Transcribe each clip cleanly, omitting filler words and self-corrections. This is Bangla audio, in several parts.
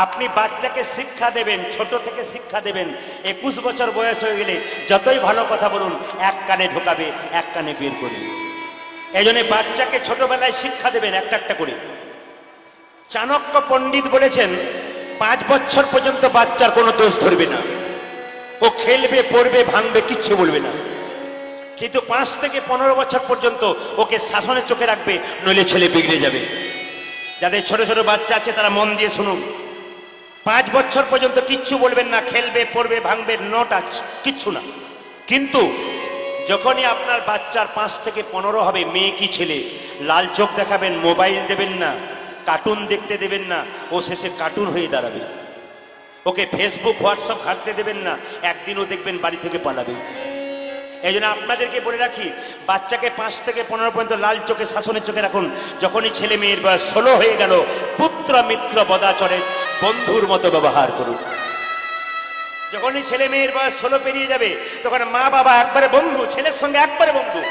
আপনি বাচ্চাকে শিক্ষা দেবেন, ছোট থেকে শিক্ষা দেবেন। 21 বছর বয়স হয়ে গেলে যতই ভালো কথা বলুন, এক কানে ঢোকাবে, এক কানে বের করবে। এই জন্য বাচ্চাকে ছোটবেলায় শিক্ষা দেবেন একটা একটা করে। চাণক্য পণ্ডিত বলেছেন 5 বছর পর্যন্ত বাচ্চার কোনো দোষ ধরবে না, ও খেলবে, পড়বে, ভাঙবে, কিচ্ছু বলবে না। কিন্তু 5 থেকে 15 বছর পর্যন্ত ওকে শাসনের চোখে রাখবে, নইলে ছেলে বিগড়ে যাবে। যাদের ছোট ছোট বাচ্চা আছে তারা মন দিয়ে শুনুন। 5 বছর পর্যন্ত কিচ্ছু বলবেন না, খেলবে, পড়বে, ভাঙবে, নো টাচ, কিচ্ছু না। কিন্তু যখনই আপনার বাচ্চার 5 থেকে 15 হবে, মেয়ে কি ছেলে, লাল চোখ দেখাবেন, মোবাইল দেবেন না, কার্টুন দেখতে দেবেন না, ও শেষে কার্টুন হয়ে দাঁড়াবে। ওকে ফেসবুক, হোয়াটসঅ্যাপ ঘাঁটতে দেবেন না, একদিনও দেখবেন বাড়ি থেকে পালাবে। এই জন্য আপনাদেরকে বলে রাখি, বাচ্চাকে 5 থেকে 15 পর্যন্ত লাল চোখে, শাসনের চোখে রাখুন। যখনই ছেলে মেয়ের বয়স 16 হয়ে গেল, পুত্র মিত্র বদাচরে বন্ধুর মতো ব্যবহার করুন। যখনই ছেলে মেয়ের বয়স 16 পেরিয়ে যাবে, তখন মা বাবা একবারে বন্ধু, ছেলের সঙ্গে একবারে বন্ধু।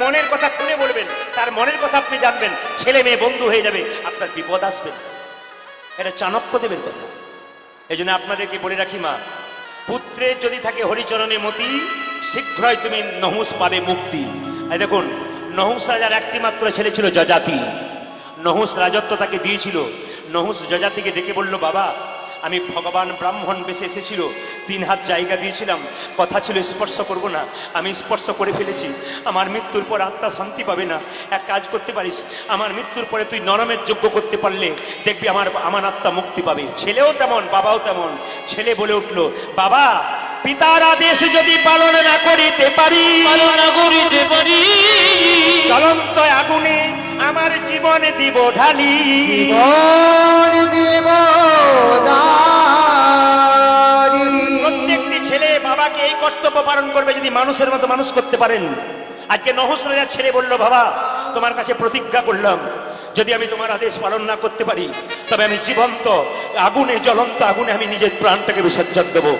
মনের কথা খুলে বলবেন, তার মনের কথা আপনি জানবেন, ছেলে মেয়ে বন্ধু হয়ে যাবে, আপনার বিপদ আসবে। এটা চাণক্যদেবের কথা। এই জন্য আপনাদেরকে বলে রাখি, মা, পুত্রের যদি থাকে হরিচরণে মতি, শীঘ্রই তুমি নহুষ পাবে মুক্তি। এই দেখুন, নহুষ রাজার একটি মাত্র ছেলে ছিল যজাতি। নহুষ রাজত্ব তাকে দিয়েছিল। নহুষ যজাতিকে ডেকে বলল, বাবা, আমি ভগবান ব্রাহ্মণ বেশে এসেছিল, 3 হাত জায়গা দিয়েছিলাম, কথা ছিল স্পর্শ করব না, আমি স্পর্শ করে ফেলেছি। আমার মৃত্যুর পর আত্মা শান্তি পাবে না। এক কাজ করতে পারিস, আমার মৃত্যুর পরে তুই নরমের যজ্ঞ করতে পারলে দেখবি আমার আত্মা মুক্তি পাবে। ছেলেও তেমন, বাবাও তেমন। ছেলে বলে উঠল, বাবা, পিতার আদেশ যদি পালন না করিতে পারি, জ্বলন্ত আগুনে আমার জীবন দিব ঢালি। প্রত্যেকটি ছেলে বাবাকে এই কর্তব্য পালন করবে যদি মানুষের মতো মানুষ করতে পারেন। আজকে নহুষ রাজার ছেলে বলল, বাবা, তোমার কাছে প্রতিজ্ঞা করলাম, যদি আমি তোমার আদেশ পালন না করতে পারি, তবে আমি জীবন্ত আগুনে, জ্বলন্ত আগুনে আমি নিজের প্রাণটাকে বিসর্জন দেবো।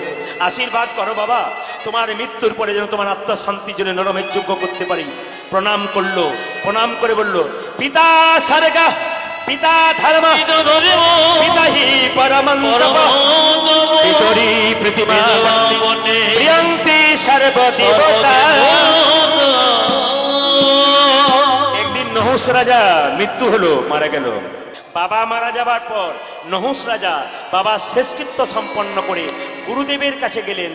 আশীর্বাদ করো বাবা, তোমার মৃত্যুর পরে যেন তোমার আত্মার শান্তির জন্য নরমের যোগ্য করতে পারি। প্রণাম করলো, প্রণাম করে বলল, পিতা সারেগা, পিতা ধর্ম, পিতা হি পরমন্তম, পিতরি প্রতিমা প্রিয়ন্তি সর্বদেবতা। একদিন নহুষ রাজা মৃত্যু হলো, মারা গেল। বাবা মারা যাবার পর নহুষ রাজা বাবার শেষকৃত্য সম্পন্ন করে গুরুদেবের কাছে গেলেন।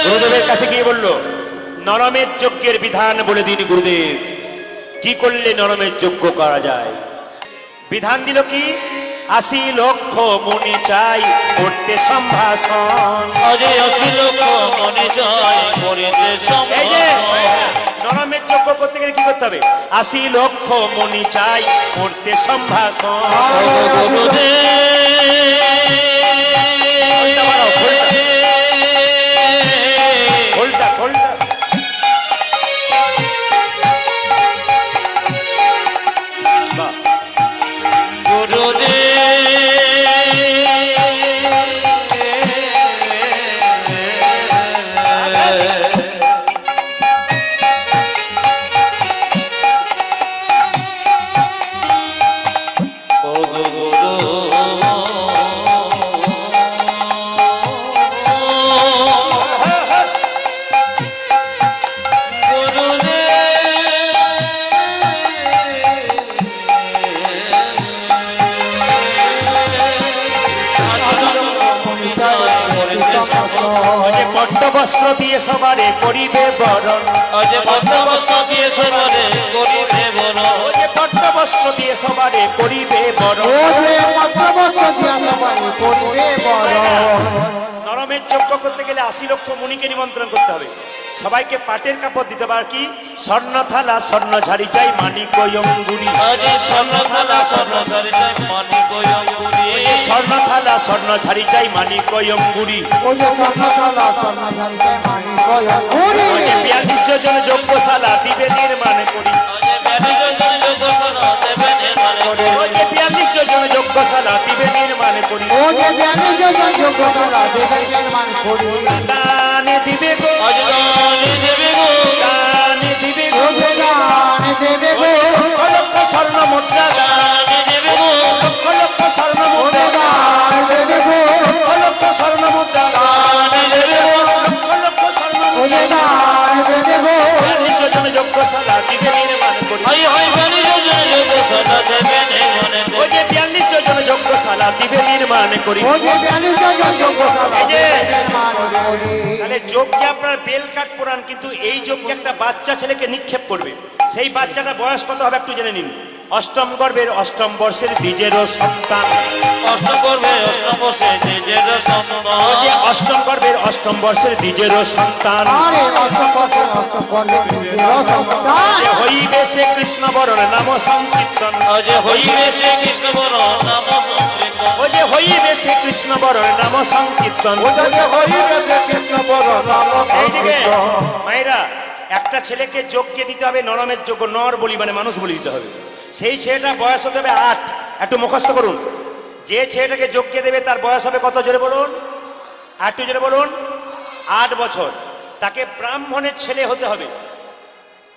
গুরুদেবের কাছে গিয়ে বলল, নরমের যজ্ঞের বিধান বলে দিন গুরুদেব, কি করলে নরমের যজ্ঞ করা যায়। বিধান দিল কি, 80 লক্ষ মুনি চাই করতে সম্ভাষণ। 80 লক্ষ মুনি চাই করতে সম্ভাষণ। নরমের যজ্ঞ করতে গেলে কি করতে হবে? 80 লক্ষ মুনি চাই করতে সম্ভাষণ। বস্ত্র দিয়ে সবারে করিবে বরণ, বস্ত্র দিয়ে সবারে করিবে বরণ, বস্ত্র দিয়ে সবারে করিবে বরণ। নরমের যজ্ঞ করতে গেলে 80 লক্ষ মুনিকে নিমন্ত্রণ করতে হবে, সবাইকে পাটের কাপড় দিতে হবে। আর কি, স্বর্ণ থালা, স্বর্ণ ঝাড়ি চাই, মানিক অঙ্গুরি। স্বর্ণ থালা, স্বর্ণ ঝাড়ি চাই, মানিক অঙ্গুরি। স্বর্ণ থালা, স্বর্ণ ঝাড়ি চাই, মানিক অঙ্গুরি। 42 যোজন যজ্ঞশালা দিবে নির্মাণ করি। 42 যোজন যজ্ঞশালা দিবে নির্মাণ করি। স্বর্ণ মুদ্রা দান দেবে গো লক্ষ লক্ষ স্বর্ণ মুদ্রা লক্ষ লক্ষ স্বর্ণ মুদ্রা দান দেবে গো লক্ষ লক্ষ স্বর্ণ মুদ্রা যোজনা যজ্ঞশালা দিবে নির্মাণ করি হয় হয় বাণী যোজনা যোগ সদা দেবে মনে ওই যে 42 যোজনা যজ্ঞশালা দিবে নির্মাণ করি এই যে তাহলে যজ্ঞে আপনার বেল কাঠ পুরাণ, কিন্তু এই যজ্ঞে একটা বাচ্চা ছেলেকে নিক্ষেপ করবে। সেই বাচ্চাটা বয়স কত হবে একটু জেনে নিন। অষ্টম গর্ভের অষ্টম বর্ষের দ্বিজেরও সন্তান। অষ্টম গর্ভে অষ্টম বর্ষে নিজের সন্তান ওই যে অষ্টম গর্ভের অষ্টম বর্ষের দ্বিজেরও সন্তান। যে হইবে সে কৃষ্ণ বরণ নাম সংকীর্তন। আজ হইবে সে কৃষ্ণ বর নাম সংকীর্তন ওই যে হইবে সে কৃষ্ণ বরণ নাম সংকীর্তন। এইদিকে মায়েরা, একটা ছেলেকে যজ্ঞে দিতে হবে নরমের যোগ্য, নর বলি মানে মানুষ বলি দিতে হবে। সেই ছেলেটা বয়স হতে হবে 8। একটু মুখস্থ করুন। যে ছেলেটাকে যজ্ঞে দেবে তার বয়স হবে কত, জোরে বলুন, একটু জোরে বলুন, 8 বছর। তাকে ব্রাহ্মণের ছেলে হতে হবে।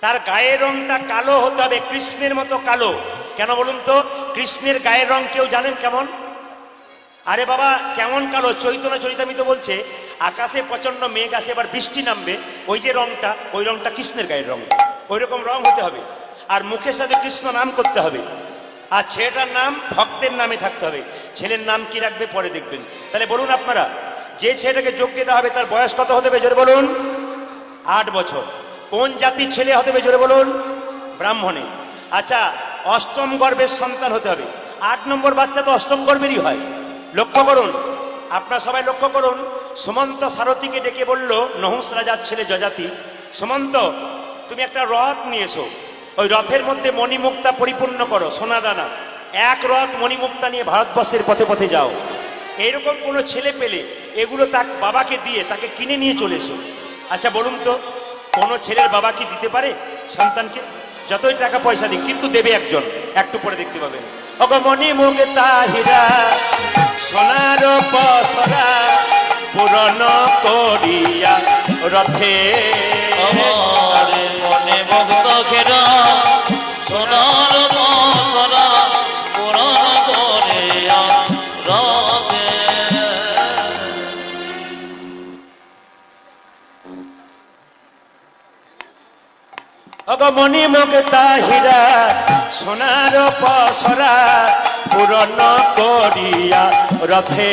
তার গায়ের রংটা কালো হতে হবে, কৃষ্ণের মতো কালো। কেন বলুন তো? কৃষ্ণের গায়ের রং কেউ জানেন কেমন? আরে বাবা, কেমন কালো? চৈতন্য চরিতামৃত বলছে আকাশে প্রচন্ড মেঘ আসে, এবার বৃষ্টি নামবে, ওই যে রংটা, ওই রংটা কৃষ্ণের গায়ের রং। ওই রকম রং হতে হবে। আর মুখের সাথে কৃষ্ণ নাম করতে হবে। আর ছেলেটার নাম ভক্তের নামে থাকতে হবে। ছেলের নাম কি রাখবে পরে দেখবেন। তাহলে বলুন আপনারা, যে ছেলেটাকে যজ্ঞে দেওয়া হবে তার বয়স কত হতে হবে, জোরে বলুন? 8 বছর। কোন জাতির ছেলে হতে হবে, জোরে বলুন? ব্রাহ্মণে। আচ্ছা, অষ্টম গর্ভের সন্তান হতে হবে। 8 নম্বর বাচ্চা তো অষ্টম গর্ভেরই হয়। লক্ষ্য করুন, আপনারা সবাই লক্ষ্য করুন। সুমন্ত সারথীকে ডেকে বলল, নহুষ রাজার ছেলে যজাতি, সুমন্ত তুমি একটা রথ নিয়ে এসো, ওই রথের মধ্যে মণিমুক্তা পরিপূর্ণ করো, সোনা দানা। 1 রথ মণিমুক্তা নিয়ে ভারতবর্ষের পথে পথে যাও। এইরকম কোনো ছেলে পেলে এগুলো তার বাবাকে দিয়ে তাকে কিনে নিয়ে চলে এসো। আচ্ছা বলুন তো, কোনো ছেলের বাবা কি দিতে পারে সন্তানকে? যতই টাকা পয়সা দিক, কিন্তু দেবে একজন। একটু পরে দেখতে পাবেন। অগমণি মুক্তা হীরা সোনার পসরা পূরণ করিয়া রথে আমার মনে ভক্ত ঘেরা সোনার মশলা পুরাণ করে রাতে অগমণি মুক্তা হীরা সোনার পসরা পূরণ করিয়া রথে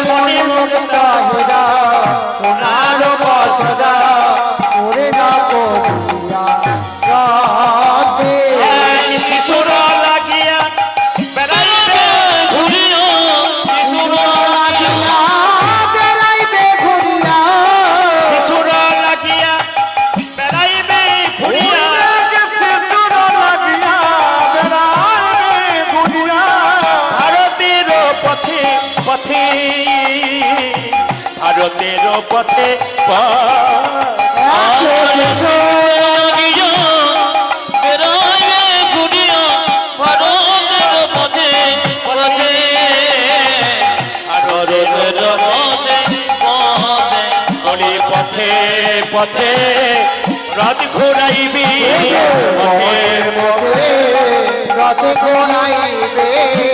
মণি মুক্তা হীরা সোনার পসরা শিশুর লাগিয়া বেড়াইবে ঘুরিও শিশুর শিশুর লাগিয়া বেড়াইবে ঘুরিয়া ভারতের পথে পথে ভারতের পথে পথে পথে রথ ঘুরাইবি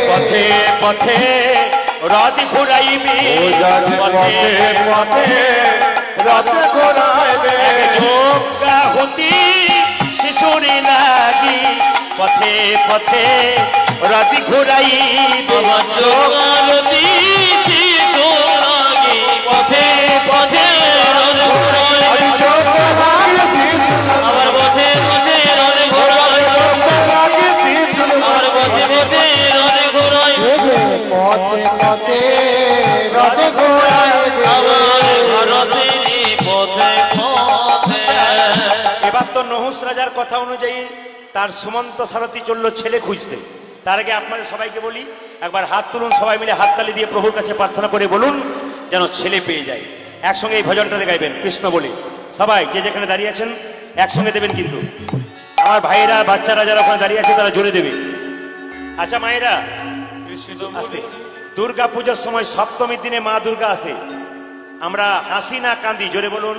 পথে পথে রথ ঘুরাইবি পথে পথে রথ ঘুরাইবে যোগা হতি শিশুরি লাগি পথে পথে রথ ঘুরাইবে যোগালতি শিশু লাগি পথে পথে আমার পথে পথে রথ ঘোরাই আমার পথে পথে রথ ঘোরাই আমার ভারতেরই পথে পথে। এবার তো নহুষ রাজার কথা অনুযায়ী তার সুমন্ত সারথী চলল ছেলে খুঁজতে। তার আগে আপনাদের সবাইকে বলি, একবার হাত তুলুন, সবাই মিলে হাততালি দিয়ে প্রভুর কাছে প্রার্থনা করে বলুন যেন ছেলে পেয়ে যায়। একসঙ্গে এই ভজনটাতে গাইবেন কৃষ্ণ বলে। সবাই যে যেখানে দাঁড়িয়ে আছেন একসঙ্গে দেবেন, কিন্তু আমার ভাইয়েরা বাচ্চারা যারা ওখানে দাঁড়িয়ে আছে তারা জোরে দেবে। আচ্ছা মায়েরা, আসতে দুর্গা পুজোর সময় সপ্তমীর দিনে মা দুর্গা আসে। আমরা হাসি না কান্দি, জোরে বলুন,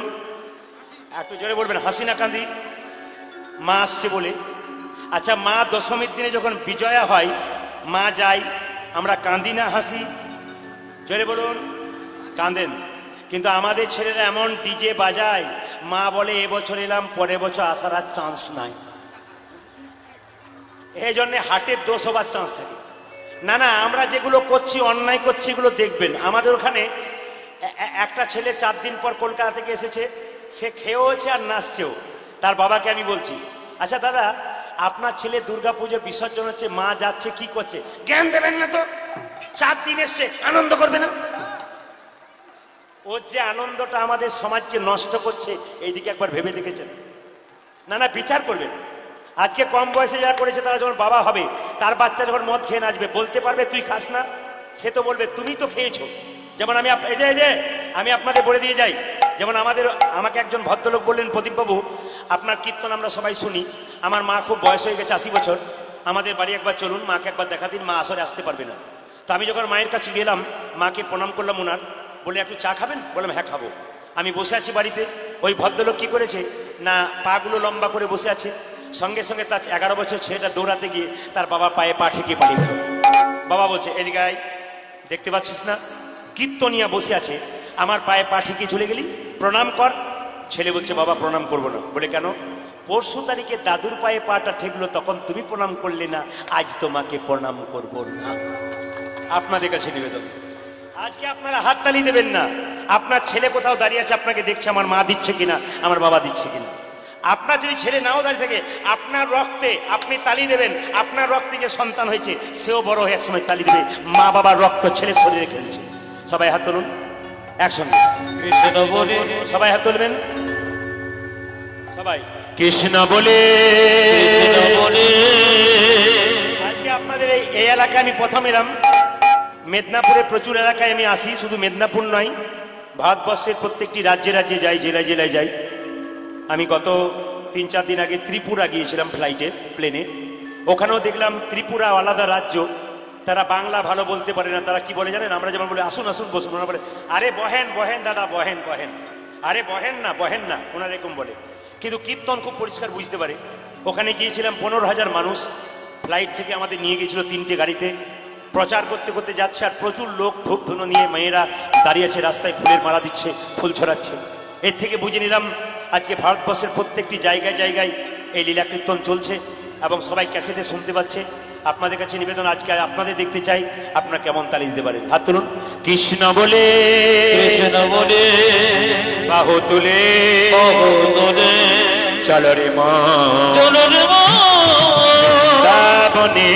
একটু জোরে বলবেন, হাসি না কান্দি। মা আসছে বলে আচ্ছা, মা দশমীর দিনে যখন বিজয়া হয়, মা যাই, আমরা কাঁদি না হাসি? জোরে বলুন, কাঁদেন। কিন্তু আমাদের ছেলেরা এমন ডিজে বাজায়, মা বলে এবছর এলাম, পরের বছর আসার আর চান্স নাই। এই জন্যে হাটের দোষ হবার চান্স থাকে। না না, আমরা যেগুলো করছি, অন্যায় করছি, এগুলো দেখবেন। আমাদের ওখানে একটা ছেলে 4 দিন পর কলকাতা থেকে এসেছে, সে খেয়েওছে আর নাচছেও। তার বাবাকে আমি বলছি, আচ্ছা দাদা, আপনার ছেলে দুর্গাপুজো বিসর্জন হচ্ছে, মা যাচ্ছে, কি করছে? জ্ঞান দেবেন না তো, 4 দিন এসছে, আনন্দ করবে না? ওর যে আনন্দটা আমাদের সমাজকে নষ্ট করছে, এইদিকে একবার ভেবে দেখেছেন? না না, বিচার করবেন। আজকে কম বয়সে যারা করেছে, তারা যখন বাবা হবে, তার বাচ্চা যখন মদ খেয়ে নাচবে, বলতে পারবে তুই খাস না? সে তো বলবে তুমি তো খেয়েছো। যেমন আমি আমি আপনাদের বলে দিয়ে যাই, যেমন আমাকে একজন ভদ্রলোক বললেন, প্রদীপবাবু আপনার কীর্তন আমরা সবাই শুনি, আমার মা খুব বয়স হয়ে গেছে, 80 বছর, আমাদের বাড়ি একবার চলুন, মাকে একবার দেখা দিন, মা আসরে আসতে পারবে না। তো আমি যখন মায়ের কাছে গেলাম, মাকে প্রণাম করলাম, ওনার বলে একটু চা খাবেন? বললাম হ্যাঁ খাবো। আমি বসে আছি বাড়িতে, ওই ভদ্রলোক কি করেছে না, পাগুলো লম্বা করে বসে আছে, সঙ্গে সঙ্গে তার 11 বছর ছেলেটা দৌড়াতে গিয়ে তার বাবা পায়ে পা ঠেকে পালিয়ে গেল। বাবা বলছে এদিকে আয়, দেখতে পাচ্ছিস না কীর্তনিয়া বসে আছে, আমার পায়ে পা ঠেকিয়ে চলে গেলি, প্রণাম কর। ছেলে বলছে বাবা প্রণাম করবো না। বলে কেন? পরশু তারিখে দাদুর পায়ে পাটা ঠেকলো, তখন তুমি প্রণাম করলে না, আজ তোমাকে প্রণাম করবো না। আপনাদের কাছে নিবেদন, আজকে আপনারা হাততালি দেবেন না। আপনার ছেলে কোথাও দাঁড়িয়ে আছে, আপনাকে দেখছে, আমার মা দিচ্ছে কিনা, আমার বাবা দিচ্ছে কিনা। আপনার যদি ছেলে নাও দাঁড়িয়ে থাকে, আপনার রক্তে আপনি তালি দেবেন। আপনার রক্তে যে সন্তান হয়েছে, সেও বড় হয়ে একসময় তালি দেবে। মা বাবার রক্ত ছেলে শরীরে খেলছে। সবাই হাত তুলুন একসঙ্গে, সবাই হাত তুলবেন, সবাই কৃষ্ণ বলে। আজকে আপনাদের এই এলাকায় আমি প্রথম এলাম। মেদিনীপুরে প্রচুর এলাকায় আমি আসি, শুধু মেদিনীপুর নয়, ভারতবর্ষের প্রত্যেকটি রাজ্যে রাজ্যে যাই, জেলায় জেলায় যাই। আমি গত 3-4 দিন আগে ত্রিপুরা গিয়েছিলাম ফ্লাইটে, প্লেনে। ওখানেও দেখলাম ত্রিপুরা আলাদা রাজ্য, তারা বাংলা ভালো বলতে পারে না। তারা কি বলে জানেন? আমরা যেমন বলি আসুন আসুন বসুন, ওরা বলে আরে বহেন বহেন দাদা, বহেন বহেন, আরে বহেন না, ওনারা এরকম বলে। কিন্তু কীর্তন খুব পরিষ্কার বুঝতে পারে। ওখানে গিয়েছিলাম, 15,000 মানুষ ফ্লাইট থেকে আমাদের নিয়ে গিয়েছিল 3টে গাড়িতে। প্রচার করতে করতে যাচ্ছে, আর প্রচুর লোক ধূপ ধুনো নিয়ে, মেয়েরা দাঁড়িয়ে আছে রাস্তায়, ফুলের মালা দিচ্ছে, ফুল ছড়াচ্ছে। এর থেকে বুঝে নিলাম আজকে ভারতবর্ষের প্রত্যেকটি জায়গায় জায়গায় এই লীলা কীর্তন চলছে এবং সবাই ক্যাসেটে শুনতে পাচ্ছে। আপনাদের কাছে নিবেদন, আজকে আপনাদের দেখতে চাই আপনারা কেমন তালি দিতে পারেন। হাত তুলুন। কৃষ্ণ বলে, কৃষ্ণ বলে, বাহু তুলে, চলো রে মা, চলো রে মা, বৃন্দাবনে।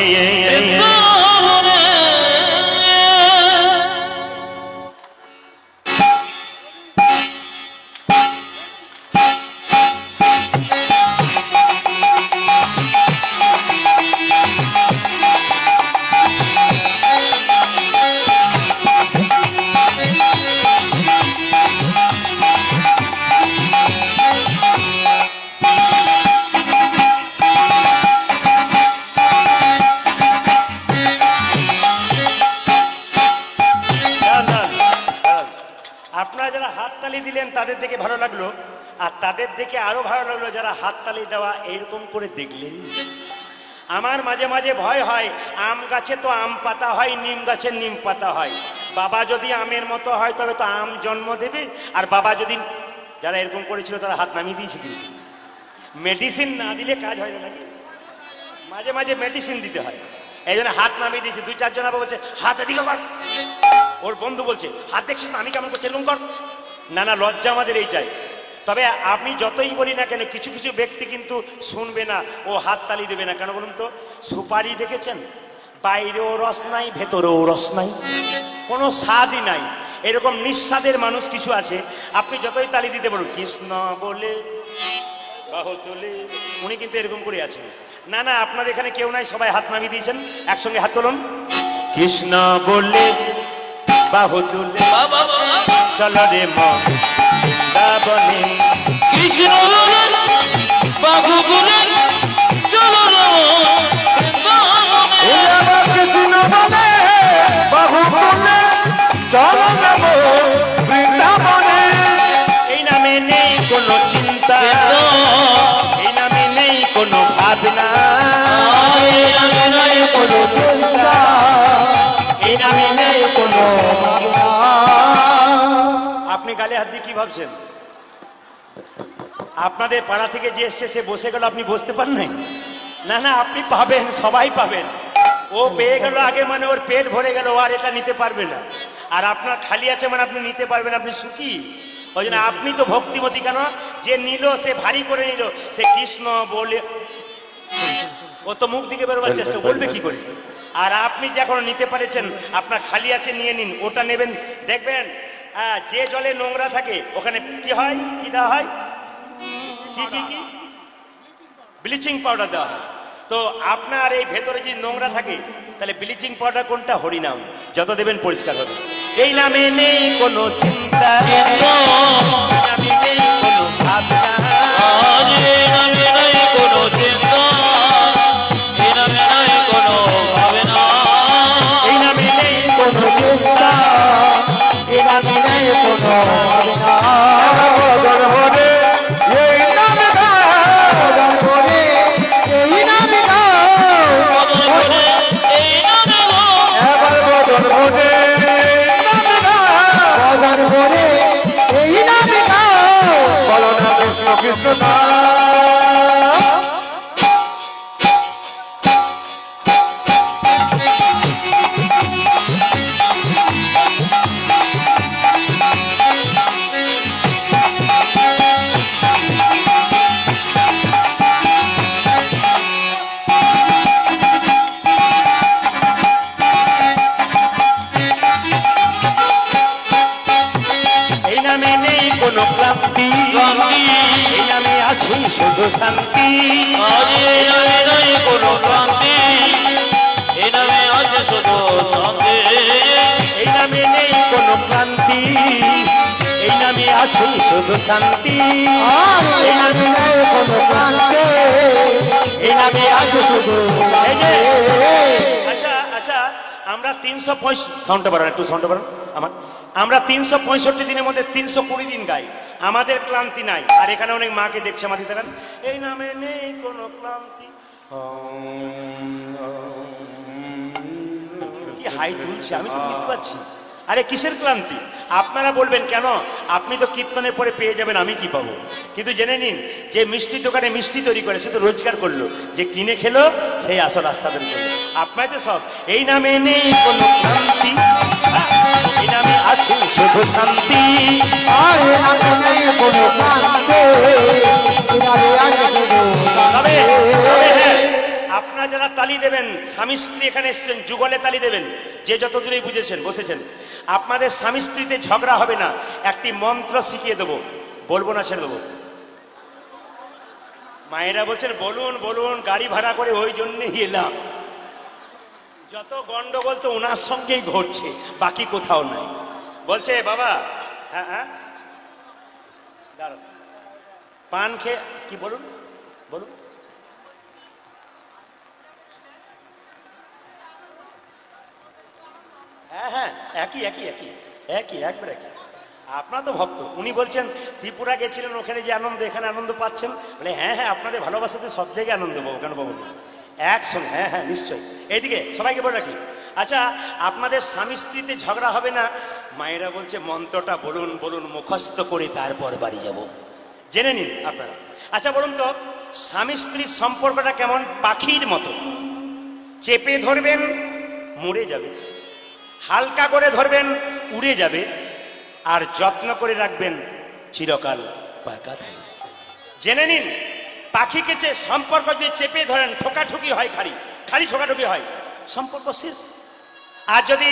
আপনারা যারা হাততালি দিলেন তাদের দেখে ভালো লাগলো, আর তাদের দেখে আরো ভালো লাগলো যারা হাততালি দেওয়া এইরকম করে দেখলেন। আমার মাঝে মাঝে ভয় হয়, আম গাছে তো আম পাতা হয়, নিম গাছে নিম পাতা হয়। বাবা যদি আমের মতো হয় তবে তো আম জন্ম দেবে, আর বাবা যদি, যারা এরকম করেছিল তারা হাত নামিয়ে দিয়েছে। কিন্তু মেডিসিন না দিলে কাজ হয় না নাকি? মাঝে মাঝে মেডিসিন দিতে হয়, এই জন্য হাত নামিয়ে দিয়েছে। 2-4 জন আবার বলছে হাত এদিকে কর। ওর বন্ধু বলছে হাত দেখছিস না আমি কেমন করছি, এরকম কর। না না, লজ্জা আমাদের এইটাই। তবে আমি যতই বলি না কেন, কিছু কিছু ব্যক্তি কিন্তু শুনবে না, ও হাত তালি দেবে না। কেন বলুন তো? সুপারি দেখেছেন, বাইরেও রস নাই, ভেতরেও রস নাই, কোনো স্বাদই নাই। এরকম নিঃস্বাদের মানুষ কিছু আছে, আপনি যতই তালি দিতে বলুন কৃষ্ণ বলে বাহু তুলে, উনি কিন্তু এরকম করে আছেন। না না, আপনাদের এখানে কেউ নাই, সবাই হাত নামিয়ে দিয়েছেন, একসঙ্গে হাত তুলুন। কৃষ্ণ বলে বাহু তুলে, চলো রে মা বৃন্দাবনে। কৃষ্ণ বলে, বাহু তুলে, চলো রে মা বৃন্দাবনে। কৃষ্ণ বলে বাহু তুলে, চলো রে মা বৃন্দাবনে। এই নামে নেই কোনো চিন্তা, এই নামে নেই কোনো ভাবনা, আপনি গালে হাত দিয়ে কি ভাবছেন? আপনাদের পাড়া থেকে যে এসছে সে বসে গেল, আপনি বসতে পারেন নাই? না না, আপনি পাবেন, সবাই পাবেন। ও পেয়ে গেল আগে মানে ওর পেট ভরে গেল, আর এটা নিতে পারবে না। আর আপনার খালি আছে মানে আপনি নিতে পারবেন, আপনি সুখী। ওই জন্য আপনি তো ভক্তিমতী কেন? যে নিল সে ভারী করে নিল, সে কৃষ্ণ বলে ও তো মুখ দিকে বেরোবার চেষ্টা বলবে কি করে? আর আপনি যে এখন নিতে পারেছেন, আপনার খালি আছে নিয়ে নিন, ওটা নেবেন। দেখবেন যে জলে নোংরা থাকে ওখানে কি হয়, কি দেওয়া হয়, কি কি কি ব্লিচিং পাউডার দেওয়া হয়। তো আপনার এই ভেতরে যদি নোংরা থাকে তাহলে ব্লিচিং পাউডার কোনটা? হরিনাম। যত দেবেন পরিষ্কার হবে। এই নামে নেই কোনো চিন্তা, এই নামে নেই কোনো ভাবনা, এই নামে নাই কোনো চিন্তা, এই নামে নাই কোনো ভাবনা, এই নামে নেই কোনো চিন্তা, এই নামে নেই কোনো ভাবনা। কৃষ্ণ নাম শুধু শান্তি, এই নামে নাই কোনো ক্লান্তি, এই নামে আছে শুধু শান্তি, এই নামে নেই কোনো ক্লান্তি, এই নামে আছে শুধু শান্তি, এই নামে নেই কোনো ক্লান্তি, এই নামে আছে শুধু। আচ্ছা আচ্ছা, আমরা 365 সাউন্ডটা বাড়ান, একটু সাউন্ডটা বাড়ান আমার। আমরা 365 দিনের মধ্যে 320 দিন গাই, আমাদের ক্লান্তি নাই। আর এখানে অনেক মাকে দেখছে, আমাদের দেখেন, এই নামে নেই কোনো ক্লান্তি। কি হাই তুলছে আমি তো বুঝতে পারছি। আরে কিসের ক্লান্তি? আপনারা বলবেন কেন, আপনি তো কীর্তনের পরে পেয়ে যাবেন, আমি কি পাবো? কিন্তু জেনে নিন, যে মিষ্টি দোকানে মিষ্টি তৈরি করে সে তো রোজগার করলো, যে কিনে খেলো সেই আসল আস্বাদন করলো। আপনার তো সব এই নামে নেই কোনো ক্লান্তি, এই নামে আছে শুধু শান্তি, তবে আপনারা যারা তালি দেবেন, স্বামী স্ত্রী এখানে এসেছেন, যুগলে তালি দেবেন, যে যত দূরেই বুঝেছেন বসেছেন। আপনাদের স্বামী স্ত্রীতে ঝগড়া হবে না, একটি মন্ত্র শিখিয়ে দেবো, বলবো না ছেড়ে দেবো। মায়েরা বলছেন বলুন বলুন, গাড়ি ভাড়া করে ওই জন্যই এলাম। যত গন্ডগোল তো ওনার সঙ্গেই ঘটছে, বাকি কোথাও নাই। বলছে বাবা, হ্যাঁ হ্যাঁ দাঁড়ান, পান খেয়ে কি বলুন বলুন। হ্যাঁ হ্যাঁ, একই একই একই একই একবার একই। আপনার তো ভক্ত, উনি বলছেন ত্রিপুরা গেছিলেন, ওখানে যে আনন্দ এখানে আনন্দ পাচ্ছেন। বলে হ্যাঁ হ্যাঁ, আপনাদের ভালোবাসাতে সব জায়গায় আনন্দ পাবো, কেন পাবো না? একসঙ্গে, হ্যাঁ হ্যাঁ নিশ্চয়ই। এইদিকে সবাইকে বলে রাখি। আচ্ছা, আপনাদের স্বামী স্ত্রীতে ঝগড়া হবে না, মায়েরা বলছে মন্ত্রটা বলুন বলুন, মুখস্থ করে তারপর বাড়ি যাব। জেনে নিন আপনারা। আচ্ছা বলুন তো, স্বামী স্ত্রীর সম্পর্কটা কেমন? পাখির মতো, চেপে ধরবেন মরে যাবে, হালকা করে ধরবেন উড়ে যাবে, আর যত্ন করে রাখবেন চিরকাল পাকা থাকবে। জেনে নিন, পাখিকে সম্পর্ক যদি চেপে ধরেন, ঠোকাঠুকি হয়, খালি খালি ঠোকাঠুকি হয়, সম্পর্ক শেষ। আর যদি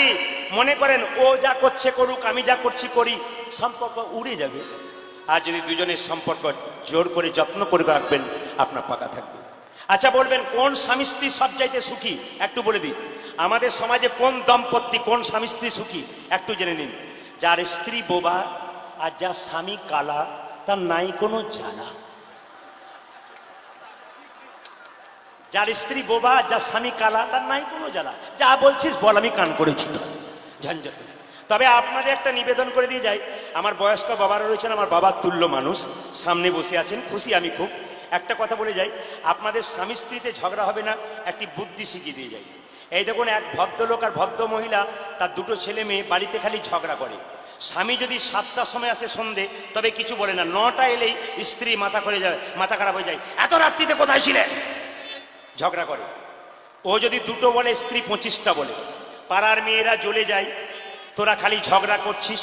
মনে করেন ও যা করছে করুক, আমি যা করছি করি, সম্পর্ক উড়ে যাবে। আর যদি দুজনের সম্পর্ক জোর করে যত্ন করে রাখবেন, আপনার পাকা থাকবে। আচ্ছা বলবেন কোন স্বামী স্ত্রী সবচাইতে সুখী? একটু বলে দিই, আমাদের সমাজে কোন দম্পতি, কোন স্বামী স্ত্রী সুখী একটু জেনে নিন। যার স্ত্রী বোবা আর যার স্বামী কালা, তার নাই কোনো জ্বালা। যার স্ত্রী বোবা আর যার স্বামী কালা, তার নাই কোনো জ্বালা। যা বলছিস বল, আমি কান করেছি, ঝঞ্ঝট নেই। তবে আপনাদের একটা নিবেদন করে দিয়ে যাই, আমার বয়স্ক বাবারা রয়েছেন, আমার বাবার তুল্য মানুষ সামনে বসে আছেন, খুশি আমি খুব। একটা কথা বলে যাই, আপনাদের স্বামী স্ত্রীতে ঝগড়া হবে না, একটি বুদ্ধি শিখিয়ে দিয়ে যাই। এই দেখুন, এক ভদ্রলোক আর ভদ্র মহিলা, তার দুটো ছেলে মেয়ে বাড়িতে খালি ঝগড়া করে। স্বামী যদি 7টার সময় আসে সন্ধে তবে কিছু বলে না, 9টা এলেই স্ত্রী মাথা খারাপ হয়ে যায়, এত রাত্রিতে কোথায় ছিলেন, ঝগড়া করে। ও যদি 2টো বলে স্ত্রী 25টা বলে। পাড়ার মেয়েরা জ্বলে যায়, তোরা খালি ঝগড়া করছিস।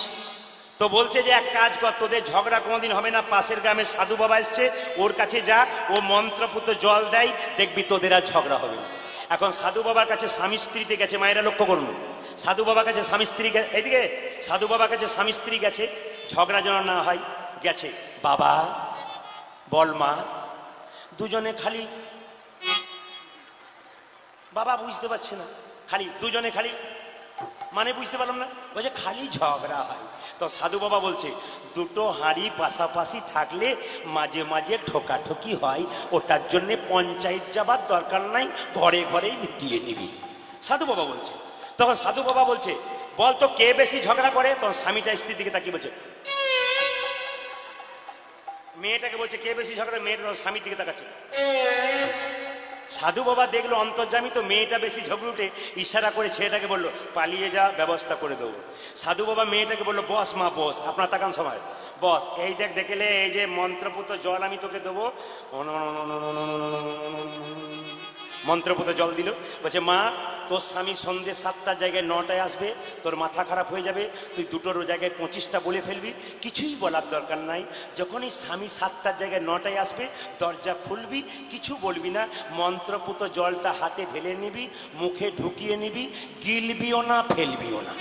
তো বলছে যে এক কাজ কর, তোদের ঝগড়া কোনোদিন হবে না, পাশের গ্রামের সাধু বাবা এসছে, ওর কাছে যা, ও মন্ত্রপুত জল দেয়, দেখবি তোদের আর ঝগড়া হবে না। এখন সাধু বাবার কাছে স্বামী স্ত্রীতে গেছে, মায়েরা লক্ষ্য করুন, সাধু বাবার কাছে স্বামী স্ত্রী, এইদিকে সাধু বাবার কাছে স্বামী স্ত্রী গেছে, ঝগড়া যেন না হয়, গেছে, বাবা বল মা, দুজনে খালি, বাবা বুঝতে পারছে না, খালি দুজনে খালি, মানে বুঝতে পারলাম না, বলছে খালি ঝগড়া হয়। তো সাধু বাবা বলছে 2টো হাঁড়ি পাশাপাশি থাকলে মাঝে মাঝে ঠোকাঠকি হয়, ওটার জন্যে পঞ্চায়েত যাবার দরকার নাই, ঘরে ঘরেই মিটিয়ে নিবি, সাধু বাবা বলছে। তখন সাধু বাবা বলছে বল তো কে বেশি ঝগড়া করে? তখন স্বামীটা স্ত্রীর দিকে তাকিয়ে বলছে, মেয়েটাকে বলছে কে বেশি ঝগড়া, মেয়েটা তখন স্বামীর দিকে তাকাচ্ছে। সাধু বাবা দেখলো অন্তর্যামী, তো মেয়েটা বেশি ঝগড়ুটে, ইশারা করে ছেলেটাকে বললো পালিয়ে যা, ব্যবস্থা করে দেবো। সাধু বাবা মেয়েটাকে বললো বস মা বস, আপনার তাকান সময় বস, এই দেখ দেখলে এই যে মন্ত্রপুত জল আমি তোকে দেবো, মন্ত্রপুত জল দিল। বলছে মা তোর স্বামী সন্ধ্যে 7টার জায়গায় 9টায় আসবে, তোর মাথা খারাপ হয়ে যাবে, তুই 2টোর জায়গায় 25টা বলে ফেলবি, কিছুই বলার দরকার নাই। যখনই স্বামী 7টার জায়গায় 9টায় আসবে, দরজা খুলবি, কিছু বলবি না, মন্ত্রপুত জলটা হাতে ঢেলে নিবি, মুখে ঢুকিয়ে নিবি, গিলবিও না ফেলবিও না।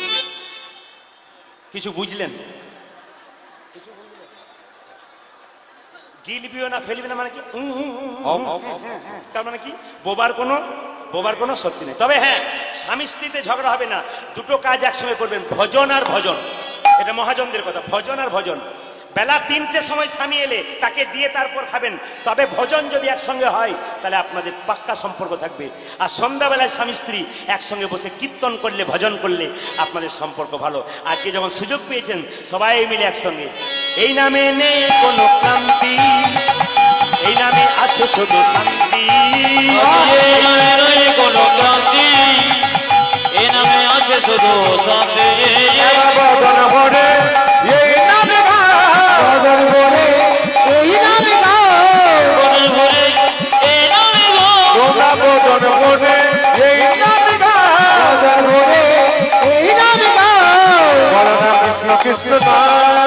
কিছু বুঝলেন? গিলবিও না ফেলবি না মানে কি? তার মানে কি? বোবার কোনো সত্যি নেই। তবে হ্যাঁ, স্বামী স্ত্রীতে ঝগড়া হবে না, 2টো কাজ একসঙ্গে করবেন, ভজন আর ভজন। এটা মহাজনদের কথা, ভজন আর ভজন। বেলা 3টের সময় স্বামী এলে তাকে দিয়ে তারপর খাবেন, তবে ভজন যদি একসঙ্গে হয় তাহলে আপনাদের পাক্কা সম্পর্ক থাকবে। আর সন্ধ্যাবেলায় স্বামী স্ত্রী একসঙ্গে বসে কীর্তন করলে, ভজন করলে আপনাদের সম্পর্ক ভালো। আজকে যখন সুযোগ পেয়েছেন সবাই মিলে একসঙ্গে, এই নামে নেই কোনো ক্লান্তি, এই নামে আছে শুধু শান্তি, এই নামে নেই কোনো ক্লান্তি, এই নামে আছে শুধু শান্তি। বদন ভরে এই নামে গাও, বদন ভরে এই নামে গাও, বদন ভরে এই নামে গাও, তোমরা বদন ভরে এই নামে গাও, বদন ভরে এই নামে গাও, বলো না কৃষ্ণ কৃষ্ণ নাম।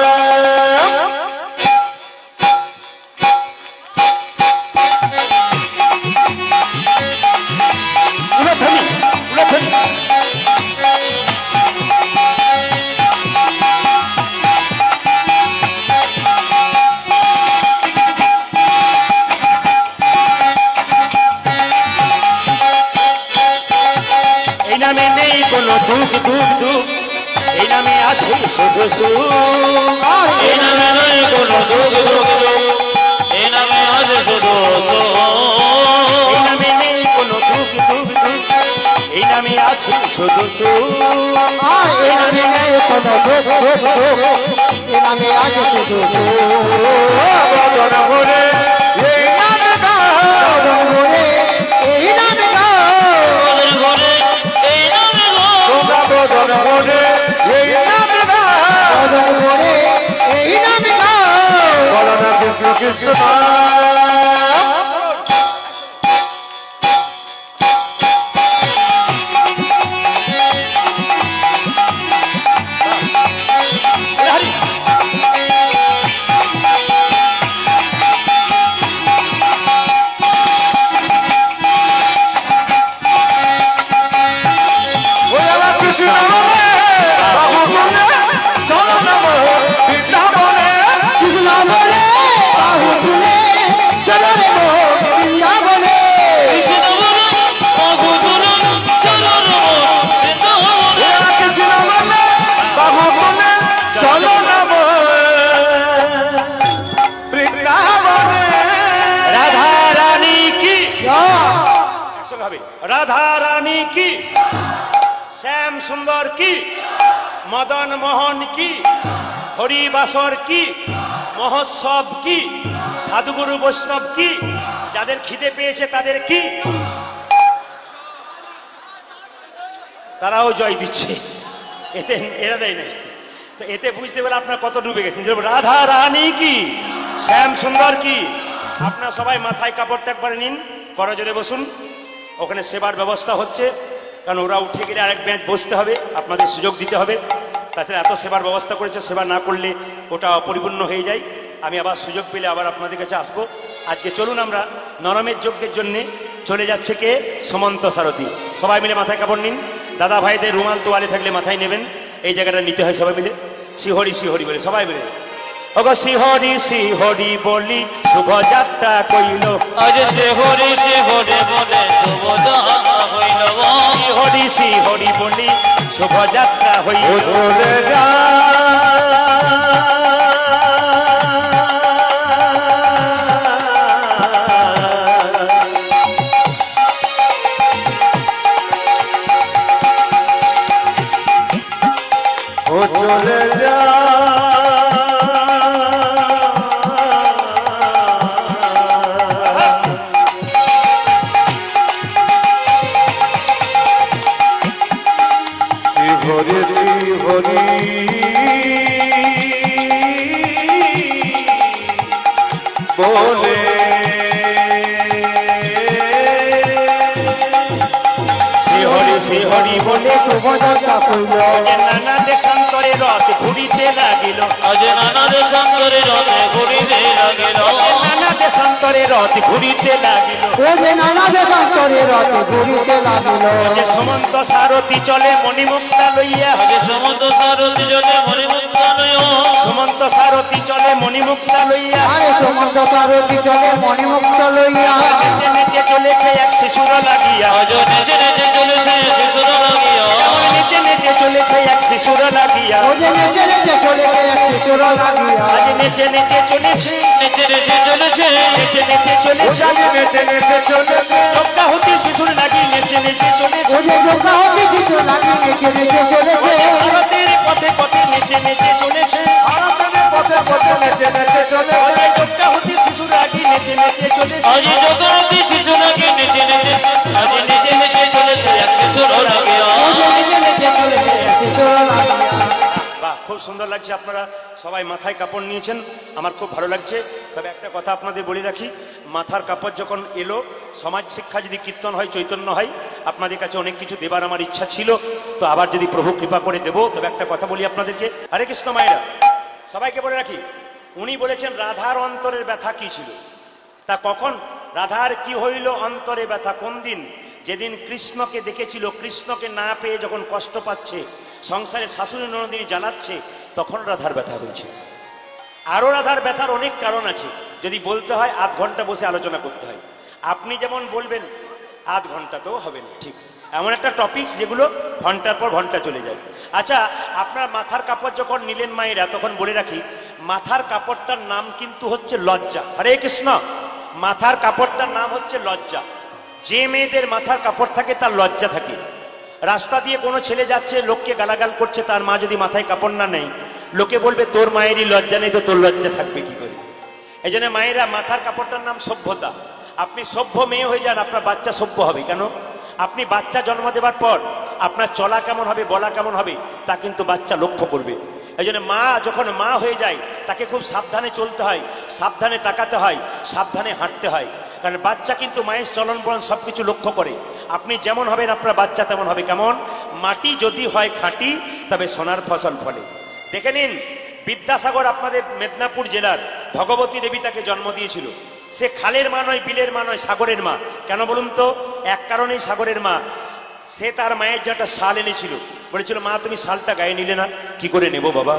এই নামে নেই কোনো দুঃখ দুঃখ দুঃখ, এই নামে আছে শুধু সুখ, এই নামে নেই কোনো দুঃখ দুঃখ দুঃখ, এই নামে আছে শুধু সুখ। এই নামে নেই কোনো দুঃখ দুঃখ দুঃখ, এই নামে আছে শুধু সুখ, এই নামে নেই কোনো দুঃখ দুঃখ দুঃখ, এই নামে আছে শুধু সুখ। বদন ভরে এই নামে গাও, বদন ভরে এই নামে গাও, বদন ভরে এই নামে গাও, তোমরা বদন ভরে এই নামে গাও, বদন ভরে এই নামে গাও, বলো না কৃষ্ণ কৃষ্ণ নাম। কৃষ্ণ বলে বাহু তুলে চলো নব বৃন্দাবনে, কৃষ্ণ বলে বাহু তুলে চলো নব বৃন্দাবনে, কৃষ্ণ বলে বাহু তুলে চলো নব বৃন্দাবনে, কৃষ্ণ বলে বাহু তুলে চলো নব বৃন্দাবনে। রাধা রানী কি, একসঙ্গে হবে, রাধা রানী কি, শ্যাম সুন্দর কি, মদন মোহন কি, হরিবাসর কি, মহোৎসব কি, সাধুগুরু বৈষ্ণব কি, যাদের খিদে পেয়েছে তাদের কি, তারাও জয় দিচ্ছে, এতে এরা দেয় নাই। তো এতে বুঝতে পারলে আপনার কত ডুবে গেছেন। রাধা রানী কি, শ্যাম সুন্দর কি। আপনার সবাই মাথায় কাপড়টা একবারে নিন, করজোরে বসুন। ওখানে সেবার ব্যবস্থা হচ্ছে, কারণ ওরা উঠে গেলে আরেক ব্যাচ বসতে হবে, আপনাদের সুযোগ দিতে হবে। তাছাড়া এত সেবার ব্যবস্থা করেছে, সেবা না করলে ওটা অপরিপূর্ণ হয়ে যায়। আমি আবার সুযোগ পেলে আবার আপনাদের কাছে আসবো। আজকে চলুন আমরা নরমের যজ্ঞের জন্যে চলে যাচ্ছে কে, সুমন্ত সারথী। সবাই মিলে মাথায় কাপড় নিন। দাদা ভাইদের রুমাল তোয়ালে থাকলে মাথায় নেবেন, এই জায়গাটা নিতে হয় সবাই মিলে। শিহরি শিহরি বলে সবাই মিলে, ওগো শিহরি শিহরি বলি শুভ যাত্রা কইল। আজ শিহরি শিহরি বলে শুভ যাত্রা হইল। শিহরি শিহরি বলি শুভ যাত্রা হইল। চলে যা ও চলে যা হরি হরি বলে শিহরি শিহরি বলে শুভ যাত্রা কইল। নানা দেশান্তরে রথ ঘুরিতে লাগিল। আজ নানা দেশান্তরে রথে ঘুরিতে লাগিল। নানা দেশান্তরে রথ ঘুরিতে লাগিল। ও যে নানা দেশান্তরে রথ ঘুরিতে লাগিল। যে সমন্ত সারথি চলে মণিমুক্তা লইয়া। আজ সমন্ত সারথি জলে মণিমুক্তালয়। সমন্ত সারথি চলে মণিমুক্তা লইয়া। আরে সমন্ত সারথি চলে মণিমুক্ত লইয়া। নেচে নেচে চলেছে এক শিশুর লাগিয়া। আজ নেচে নেচে চলেছে শিশুর লাগিয়া। নেচে নেচে চলেছে এক শিশুর লাগিয়া। ও যে নেচে নেচে চলেছে এক শিশুর লাগিয়া। আজ নেচে নেচে চলেছে, নেচে নেচে চলেছে। নেচে নেচে চলেছে। নেচে নেচে চলেছে। যজ্ঞাহুতি শিশুর লাগি নেচে নেচে চলেছে। ও যে যোগাহতি শিশু লাগি নেচে নেচে চলেছে। ভারতের পথে পথে নেচে নেচে চলেছে। ভারতের পথে পথে নেচে নেচে চলেছে। যজ্ঞাহুতি শিশুর লাগি নেচে নেচে চলেছে। আজ জগন্নাথী শিশু নাকি নেচে নেচে, আজ নেচে নেচে চলেছে এক শিশুর লাগিয়া। ও যে নেচে নেচে চলেছে এক শিশুর লাগিয়া। বাহ, খুব সুন্দর লাগছে। আপনারা সবাই মাথায় কাপড় নিয়েছেন, আমার খুব ভালো লাগছে। তবে একটা কথা আপনাদের বলে রাখি, মাথার কাপড় যখন এলো, সমাজ শিক্ষা যদি কীর্তন হয়, চৈতন্য হয়, আপনাদের কাছে অনেক কিছু দেবার আমার ইচ্ছা ছিল। তো আবার যদি প্রভু কৃপা করে দেবো। তবে একটা কথা বলি আপনাদেরকে, হরে কৃষ্ণ মায়েরা, সবাইকে বলে রাখি, উনি বলেছেন রাধার অন্তরের ব্যথা কি ছিল। তা কখন রাধার কি হইল অন্তরে ব্যথা, কোন দিন? যেদিন কৃষ্ণকে দেখেছিল, কৃষ্ণকে না পেয়ে যখন কষ্ট পাচ্ছে, সংসারে শাশুড়ি ননদিনী জ্বালাচ্ছে, তখন রাধার ব্যথা হয়েছে। আরও রাধার ব্যথার অনেক কারণ আছে, যদি বলতে হয় আধ ঘন্টা বসে আলোচনা করতে হয়। আপনি যেমন বলবেন আধ ঘন্টাতেও হবে না, ঠিক এমন একটা টপিকস যেগুলো ঘন্টার পর ঘন্টা চলে যায়। আচ্ছা, আপনার মাথার কাপড় যখন নিলেন মায়েরা, তখন বলে রাখি, মাথার কাপড়টার নাম কিন্তু হচ্ছে লজ্জা। হরে কৃষ্ণ, মাথার কাপড়টার নাম হচ্ছে লজ্জা। যে মেয়েদের মাথার কাপড় থাকে তার লজ্জা থাকে। রাস্তা দিয়ে কোনো ছেলে যাচ্ছে, লোককে গালাগাল করছে, তার মা যদি মাথায় কাপড় না নেয়, লোকে বলবে তোর মায়েরই লজ্জা নেই, তো তোর লজ্জা থাকবে কি করে। এই জন্য মায়েরা, মাথার কাপড়টার নাম সভ্যতা। আপনি সভ্য মেয়ে হয়ে যান, আপনার বাচ্চা সভ্য হবে। কেন? আপনি বাচ্চা জন্ম দেওয়ার পর আপনার চলা কেমন হবে, বলা কেমন হবে, তা কিন্তু বাচ্চা লক্ষ্য করবে। এই জন্য মা যখন মা হয়ে যায়, তাকে খুব সাবধানে চলতে হয়, সাবধানে তাকাতে হয়, সাবধানে হাঁটতে হয়। কারণ বাচ্চা কিন্তু মায়ের চলন বলন সব কিছু লক্ষ্য করে। আপনি যেমন হবেন, আপনার বাচ্চা তেমন হবে। কেমন? মাটি যদি হয় খাঁটি, তবে সোনার ফসল ফলে। দেখে নিন, বিদ্যাসাগর আপনাদের মেদিনীপুর জেলার ভগবতী দেবী তাকে জন্ম দিয়েছিল। সে খালের মা নয়, বিলের মা নয়, সাগরের মা। কেন বলুন তো? এক কারণেই সাগরের মা। সে তার মায়ের জন্য একটা শাল এনেছিল, বলেছিল, মা তুমি শালটা গায়ে নিলে না। কি করে নেব বাবা,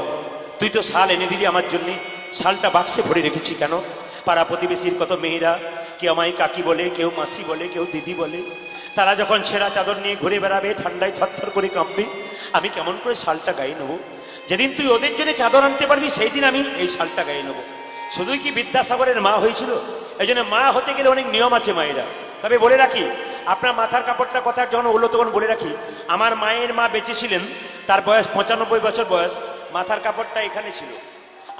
তুই তো শাল এনে দিলি আমার জন্যে, শালটা বাক্সে ভরে রেখেছি কেন? পাড়া প্রতিবেশীর কত মেয়েরা, কেউ আমায় কাকি বলে, কেউ মাসি বলে, কেউ দিদি বলে, তারা যখন ছেঁড়া চাদর নিয়ে ঘুরে বেড়াবে, ঠান্ডায় থরথর করে কাঁপবে, আমি কেমন করে শালটা গায়ে নেবো? যেদিন তুই ওদের জন্য চাদর আনতে পারবি, সেই দিন আমি এই শালটা গায়ে নেবো। শুধুই কি বিদ্যাসাগরের মা হয়েছিল? এই জন্য মা হতে গেলে অনেক নিয়ম আছে মায়েরা। তবে বলে রাখি, আপনার মাথার কাপড়টা কথা যখন হলো, তখন বলে রাখি, আমার মায়ের মা বেঁচে ছিলেন, তার বয়স 95 বছর বয়স, মাথার কাপড়টা এখানে ছিল।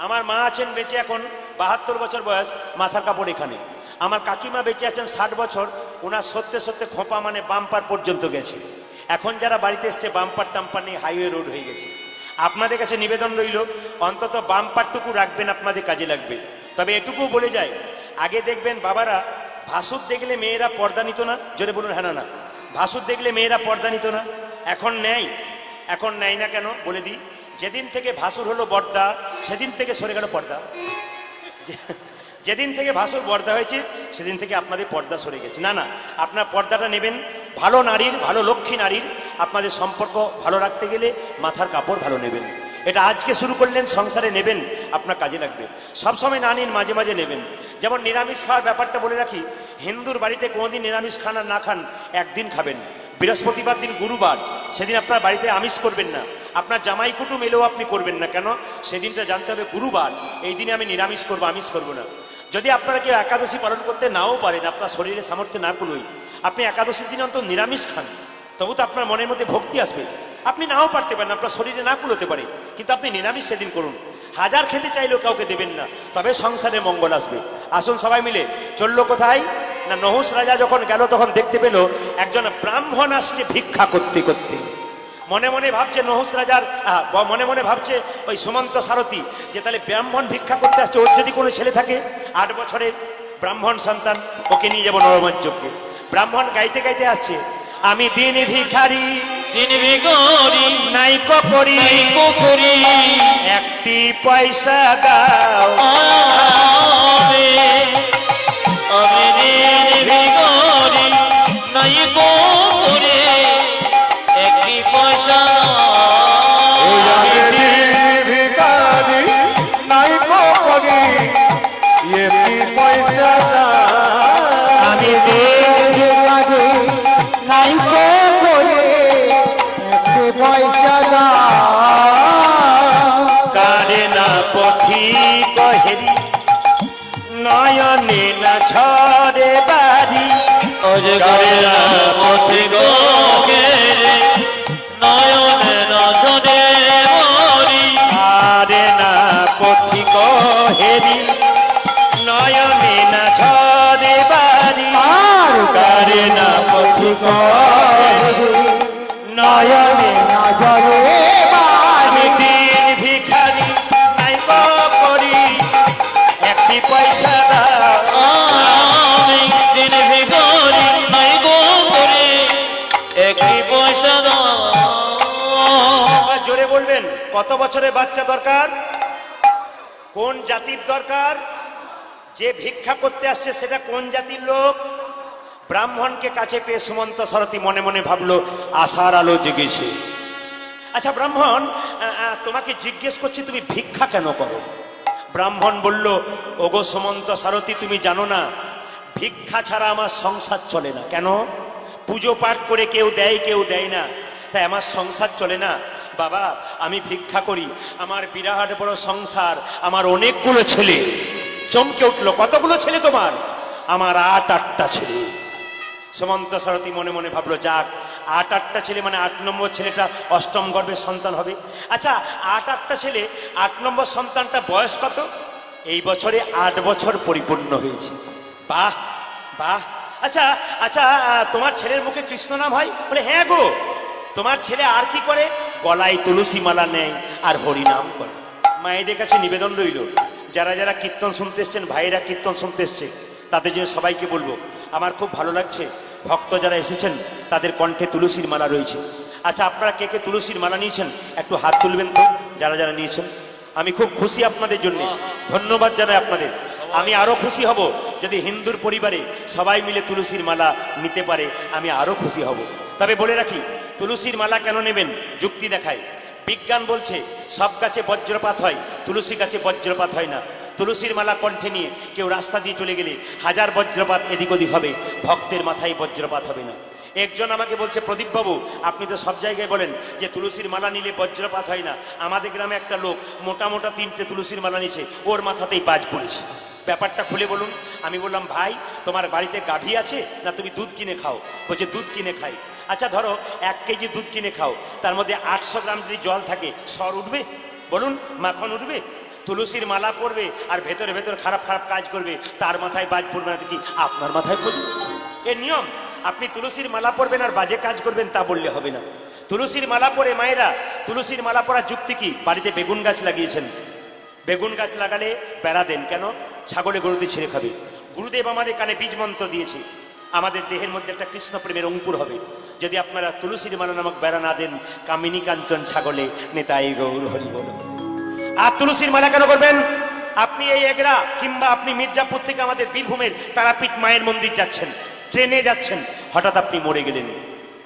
আমার মা আছেন বেঁচে এখন 72 বছর বয়স, মাথার কাপড় এখানে। আমার কাকিমা বেঁচে আছেন 60 বছর, ওনার সত্যি সত্যি খোঁপা মানে বাম্পার পর্যন্ত গেছে। এখন যারা বাড়িতে এসছে, বাম্পার টাম্পার নেই, হাইওয়ে রোড হয়ে গেছে। আপনাদের কাছে নিবেদন রইল অন্তত বাম পাটটুকু রাখবেন, আপনাদের কাজে লাগবে। তবে এটুকু বলে যায়, আগে দেখবেন বাবারা ভাসুর দেখলে মেয়েরা পর্দা নিত না, জোরে বলুন হ্যাঁ না। ভাসুর দেখলে মেয়েরা পর্দা নিত না, এখন নেয়। এখন নেয় না কেন বলে দিই, যেদিন থেকে ভাসুর হলো বর্দা সেদিন থেকে সরে গেল পর্দা। যেদিন থেকে ভাসুর বর্দা হয়েছে সেদিন থেকে আপনাদের পর্দা সরে গেছে। না না, আপনার পর্দাটা নেবেন। ভালো নারীর, ভালো লক্ষ্মী নারীর আপনাদের সম্পর্ক ভালো রাখতে গেলে মাথার কাপড় ভালো নেবেন। এটা আজকে শুরু করলেন, সংসারে নেবেন, আপনার কাজে লাগবে। সবসময় না নিন, মাঝে মাঝে নেবেন। যেমন নিরামিষ খাওয়ার ব্যাপারটা বলে রাখি, হিন্দুর বাড়িতে কোনোদিন নিরামিষ খান আর না খান, একদিন খাবেন। বৃহস্পতিবার দিন গুরুবার, সেদিন আপনার বাড়িতে আমিষ করবেন না। আপনার জামাই কুটুম এলেও আপনি করবেন না। কেন? সেদিনটা জানতে হবে গুরুবার, এই দিনে আমি নিরামিষ করবো, আমিষ করবো না। যদি আপনারা কেউ একাদশী পালন করতে নাও পারেন, আপনার শরীরে সামর্থ্য না কুলোই, আপনি একাদশীর দিন অন্তত নিরামিষ খান, তবু তো আপনার মনের মধ্যে ভক্তি আসবে। আপনি নাও পারতে পারেন, আপনার শরীরে না কুলোতে পারে, কিন্তু আপনি নিরামিষ সেদিন করুন। হাজার খেতে চাইলেও কাউকে দেবেন না, তবে সংসারে মঙ্গল আসবে। আসুন সবাই মিলে। চললো কোথায় না, নহুষ রাজা যখন গেল তখন দেখতে পেল একজন ব্রাহ্মণ আসছে ভিক্ষা করতে করতে। মনে মনে ভাবছে নহুষ রাজার, মনে মনে ভাবছে ওই সুমন্ত সারথী, যে তাহলে ব্রাহ্মণ ভিক্ষা করতে আসছে, ওর যদি কোনো ছেলে থাকে 8 বছরের ব্রাহ্মণ সন্তান, ওকে নিয়ে যাবো নরমঞ্চকে। ব্রাহ্মণ গাইতে গাইতে আসছে, আমি দিন ভিখারি, দিন ভিখারি, নাইকো করি, একটি পয়সা দাও। আমি দিন ভিখারি, নাইকো করি, একটি পয়সা ভিখারি নাই কো করি, একটি পয়সা আমি ভিখারি নাই কো করি, একটি পয়সা কারে না পথি কহেরি, নয়নে না ঝরে বাড়ি। অজগরে না পথি গোগেরে, নয়নে না ঝরে মরি। আরে না পথি কহেরি, নয়নে না ঝরে বাড়ি। কারে না পথি কহেরি, নয়নে না জরে আমি দিন ভিখারি, নাইকো করি, একটি পয়সা দাও। আমি দিন ভিখারি, নাইকো করি, একটি পয়সা দাও। এবার জোরে বলবেন, কত বছরের বাচ্চা দরকার, কোন জাতির দরকার, যে ভিক্ষা করতে আসছে সেটা কোন জাতির লোক। ব্রাহ্মণকে কাছে পেয়ে সুমন্ত সারথী মনে মনে ভাবলো আশার আলো জেগেছে। আচ্ছা ব্রাহ্মণ, তোমাকে জিজ্ঞেস করছি তুমি ভিক্ষা কেন করো? ব্রাহ্মণ বলল, ওগো সুমন্ত সারথী, তুমি জানো না ভিক্ষা ছাড়া আমার সংসার চলে না। কেন? পুজো পাঠ করে কেউ দেয় কেউ দেয় না, তাই আমার সংসার চলে না। বাবা আমি ভিক্ষা করি, আমার বিরাট বড় সংসার, আমার অনেকগুলো ছেলে। চমকে উঠলো, কতগুলো ছেলে তোমার? আমার 8টা ছেলে। সুমন্ত সারথী মনে মনে ভাবলো, যাক 8টা ছেলে মানে 8 নম্বর ছেলেটা অষ্টম গর্ভের সন্তান হবে। আচ্ছা 8টা ছেলে, 8 নম্বর সন্তানটা বয়স কত? এই বছরে 8 বছর পরিপূর্ণ হয়েছে। বাহ বাহ। আচ্ছা আচ্ছা, তোমার ছেলের মুখে কৃষ্ণ নাম হয়? বলে হ্যাঁ গো। তোমার ছেলে আর কি করে? গলায় তুলসী মালা নেয় আর হরিনাম করে। মায়েদের কাছে নিবেদন রইল, যারা যারা কীর্তন শুনতে এসছেন, ভাইয়েরা কীর্তন শুনতে এসছে, তাদের জন্য সবাইকে বলবো, আমার খুব ভালো লাগছে ভক্ত যারা এসেছেন তাদের কণ্ঠে তুলসীর মালা রয়েছে। আচ্ছা আপনারা কে কে তুলসীর মালা নিয়েছেন একটু হাত তুলবেন তো, যারা যারা নিয়েছেন। আমি খুব খুশি আপনাদের জন্য, ধন্যবাদ জানাই আপনাদের। আমি আরো খুশি হব যদি হিন্দুর পরিবারে সবাই মিলে তুলসীর মালা নিতে পারে, আমি আরো খুশি হব। তবে বলে রাখি, তুলসীর মালা কেন নেবেন? যুক্তি দেখায়। বিজ্ঞান বলছে সব গাছে বজ্রপাত হয়, তুলসী গাছে বজ্রপাত হয় না। তুলসীর মালা কণ্ঠে নিয়ে কেউ রাস্তা দিয়ে চলে গেলে হাজার বজ্রপাত এদিক ওদিক হবে, ভক্তের মাথায় বজ্রপাত হবে না। একজন আমাকে বলছে, প্রদীপ বাবু আপনি তো সব জায়গায় বলেন যে তুলসীর মালা নিলে বজ্রপাত হয় না, আমাদের গ্রামে একটা লোক মোটা মোটা 3টে তুলসীর মালা নিয়েছে, ওর মাথাতেই বাজ পড়েছে। ব্যাপারটা খুলে বলুন। আমি বললাম, ভাই তোমার বাড়িতে গাভী আছে না তুমি দুধ কিনে খাও? বলছে দুধ কিনে খাই। আচ্ছা ধরো 1 কেজি দুধ কিনে খাও, তার মধ্যে 800 গ্রাম যদি জল থাকে, সর উঠবে? বলুন, মাখন উঠবে? তুলসীর মালা পড়বে আর ভেতরে ভেতর খারাপ খারাপ কাজ করবে, তার মাথায় বাজ পড়বে না কি আপনার মাথায় পড়বে? এর নিয়ম। আপনি তুলসীর মালা পড়বেন আর বাজে কাজ করবেন তা বললে হবে না। তুলসীর মালা পরে মায়েরা, তুলসীর মালা পরার যুক্তি কি? বাড়িতে বেগুন গাছ লাগিয়েছেন, বেগুন গাছ লাগালে বেড়া দেন কেন? ছাগলে গরুতে ছিঁড়ে খাবে। গুরুদেব আমাদের কানে বীজ মন্ত্র দিয়েছে, আমাদের দেহের মধ্যে একটা কৃষ্ণ প্রেমের অঙ্কুর হবে। যদি আপনারা তুলসীর মালা নামক বেড়া না দেন, কামিনী কাঞ্চন ছাগলে নেতাই গৌর হরি বল। আর তুলসীর মালা কেন করবেন? আপনি এই এগরা কিংবা আপনি মির্জাপুর থেকে আমাদের বীরভূমের তারাপীঠ মায়ের মন্দির যাচ্ছেন, ট্রেনে যাচ্ছেন, হঠাৎ আপনি মরে গেলেন।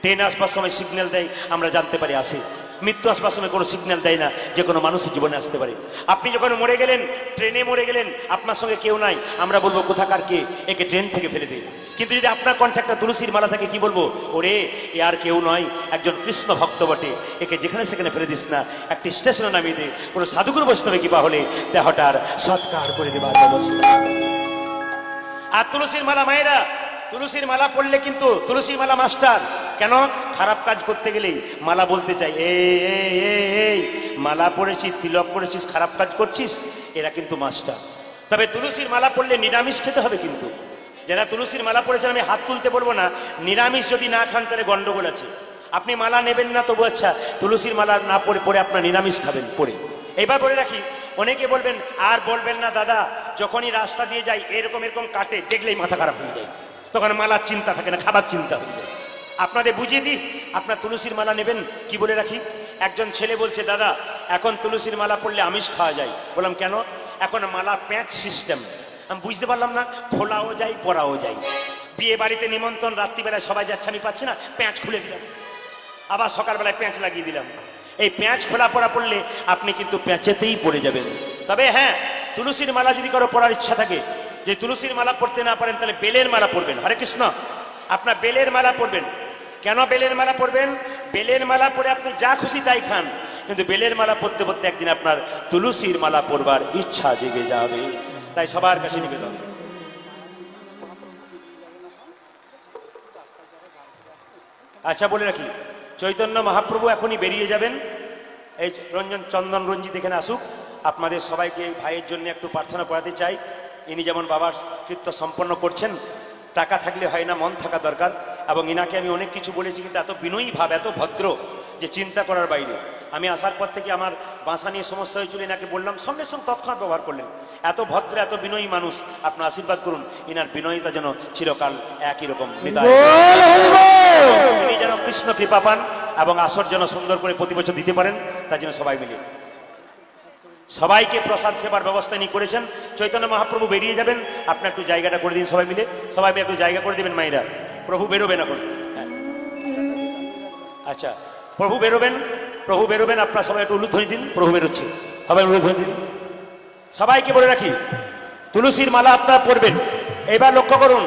ট্রেন আসবার সময় সিগন্যাল দেয়, আমরা জানতে পারি আসে। মৃত্যু আসবার সময় কোনো সিগন্যাল দেয় না যে কোনো মানুষের জীবনে আসতে পারে। আপনি যখন মরে গেলেন, ট্রেনে মরে গেলেন, আপনার সঙ্গে কেউ নাই, আমরা বলবো কোথাকার কে, একে ট্রেন থেকে ফেলে দিন। কিন্তু যদি আপনার কন্ট্যাক্টটা তুলসীর মালা থাকে, কি বলবো? ওরে, এ আর কেউ নয়, একজন কৃষ্ণ ভক্ত বটে, একে যেখানে সেখানে ফেলে দিস না, একটি স্টেশনে নামিয়ে দে, কোনো সাধুগুরু বৈষ্ণবে কিবা হলে দেহটার সৎকার করে দেবার ব্যবস্থা। আর তুলসীর মালা মায়েরা, তুলসীর মালা পড়লে কিন্তু তুলসীর মালা মাস্টার। কেন? খারাপ কাজ করতে গেলেই মালা বলতে চাই, এই মালা পড়েছিস, তিলক পড়েছিস, খারাপ কাজ করছিস, এরা কিন্তু মাস্টার। তবে তুলসীর মালা পড়লে নিরামিষ খেতে হবে কিন্তু। যারা তুলসীর মালা পড়েছেন, আমি হাত তুলতে বলবো না, নিরামিষ যদি না খান তাহলে গন্ডগোল আছে। আপনি মালা নেবেন না তবু আচ্ছা, তুলসীর মালা না পড়ে আপনার নিরামিষ খাবেন পড়ে। এইবার বলে রাখি, অনেকে বলবেন আর বলবেন না দাদা, যখনই রাস্তা দিয়ে যাই এরকম এরকম কাটে, দেখলেই মাথা খারাপ হয়ে যায়, তখন মালার চিন্তা থাকে না, খাবার চিন্তা হয়ে যায়। আপনাদের বুঝিয়ে দিই, আপনার তুলসীর মালা নেবেন কি বলে রাখি। একজন ছেলে বলছে, দাদা এখন তুলসীর মালা পড়লে আমিষ খাওয়া যায়। বললাম কেন? এখন মালা প্যাঁচ সিস্টেম। আমি বুঝতে পারলাম না, খোলাও যায় পরাও যায়। বিয়ে বাড়িতে নিমন্ত্রণ, রাত্রিবেলায় সবাই যাচ্ছে, আমি পাচ্ছি না, প্যাঁচ খুলে দিলাম, আবার সকালবেলায় প্যাঁচ লাগিয়ে দিলাম। এই প্যাঁচ খোলা পরা পড়লে আপনি কিন্তু প্যাঁচেতেই পড়ে যাবেন। তবে হ্যাঁ, তুলসীর মালা যদি কারো পড়ার ইচ্ছা থাকে, যে তুলসীর মালা পড়তে না পারেন, তাহলে বেলের মালা পড়বেন। হরে কৃষ্ণ, আপনার বেলের মালা পড়বেন। কেন বেলের মালা পড়বেন? বেলের মালা পরে আপনি যা খুশি তাই খান, কিন্তু বেলের মালা পড়তে পড়তে একদিন আপনার তুলসীর মালা পড়বার ইচ্ছা জেগে যাবে। তাই সবার কাছে নিবেদন। আচ্ছা বলে রাখি, চৈতন্য মহাপ্রভু এখনই বেরিয়ে যাবেন। এই রঞ্জন চন্দন রঞ্জিত এখানে আসুক, আপনাদের সবাইকে এই ভাইয়ের জন্য একটু প্রার্থনা করাতে চাই। ইনি যেমন বাবার কৃত্য সম্পন্ন করছেন, টাকা থাকলে হয় না, মন থাকা দরকার। এবং ইনাকে আমি অনেক কিছু বলেছি, কিন্তু এত বিনয়ী ভাব, এত ভদ্র যে চিন্তা করার বাইরে। আমি আসার পর থেকে আমার বাসা নিয়ে সমস্যা হয়েছিল, ইনাকে বললাম, সঙ্গে সঙ্গে তৎক্ষণাৎ ব্যবহার করলেন। এত ভদ্র, এত বিনয়ী মানুষ, আপনার আশীর্বাদ করুন, ইনার বিনয়িতা যেন চিরকাল একই রকম তিনি যেন কৃষ্ণ কৃপা পান এবং আসর যেন সুন্দর করে প্রতি বছর দিতে পারেন, তার জন্য সবাই মিলে সবাইকে প্রসাদ সেবার ব্যবস্থা নিয়ে করেছেন। চৈতন্য মহাপ্রভু বেরিয়ে যাবেন, আপনার একটু জায়গাটা করে দিন সবাই মিলে, সবাই মিলে একটু জায়গা করে দেবেন মায়েরা। প্রভু বেরোবেন এখন, হ্যাঁ আচ্ছা, প্রভু বেরোবেন, প্রভু বেরোবেন, আপনার সবাই একটু উলুধ্বনি দিন। প্রভু বেরোচ্ছে, সবাই উলুধ্বনি দিন। সবাইকে বলে রাখি, তুলসীর মালা আপনারা পরবেন। এবার লক্ষ্য করুন,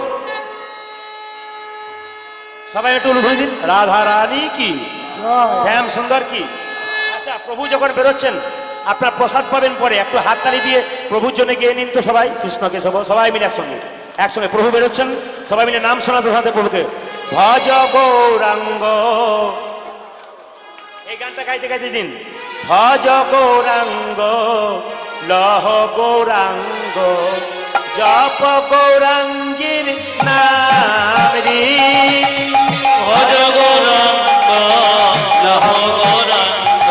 সবাই একটু উলুধ্বনি দিন। রাধা রানী কি, শ্যাম সুন্দর কি। আচ্ছা, প্রভু যখন বেরোচ্ছেন আপনার প্রসাদ পাবেন পরে, একটু হাততালি দিয়ে প্রভুর জন্য গিয়ে নিন তো সবাই, কৃষ্ণকে সবাই মিলে একসঙ্গে একসঙ্গে। প্রভু বেরোচ্ছেন, সবাই মিলে নাম শোনাতে শোনাতে প্রভুকে ভজ গৌরাঙ্গ, এই গানটা গাইতে গাইতে দিন। ভজ গৌরাঙ্গ লহ গৌরাঙ্গ, জপ গৌরাঙ্গীর নাম রে। ভজ গৌরাঙ্গ লহ গৌরাঙ্গ,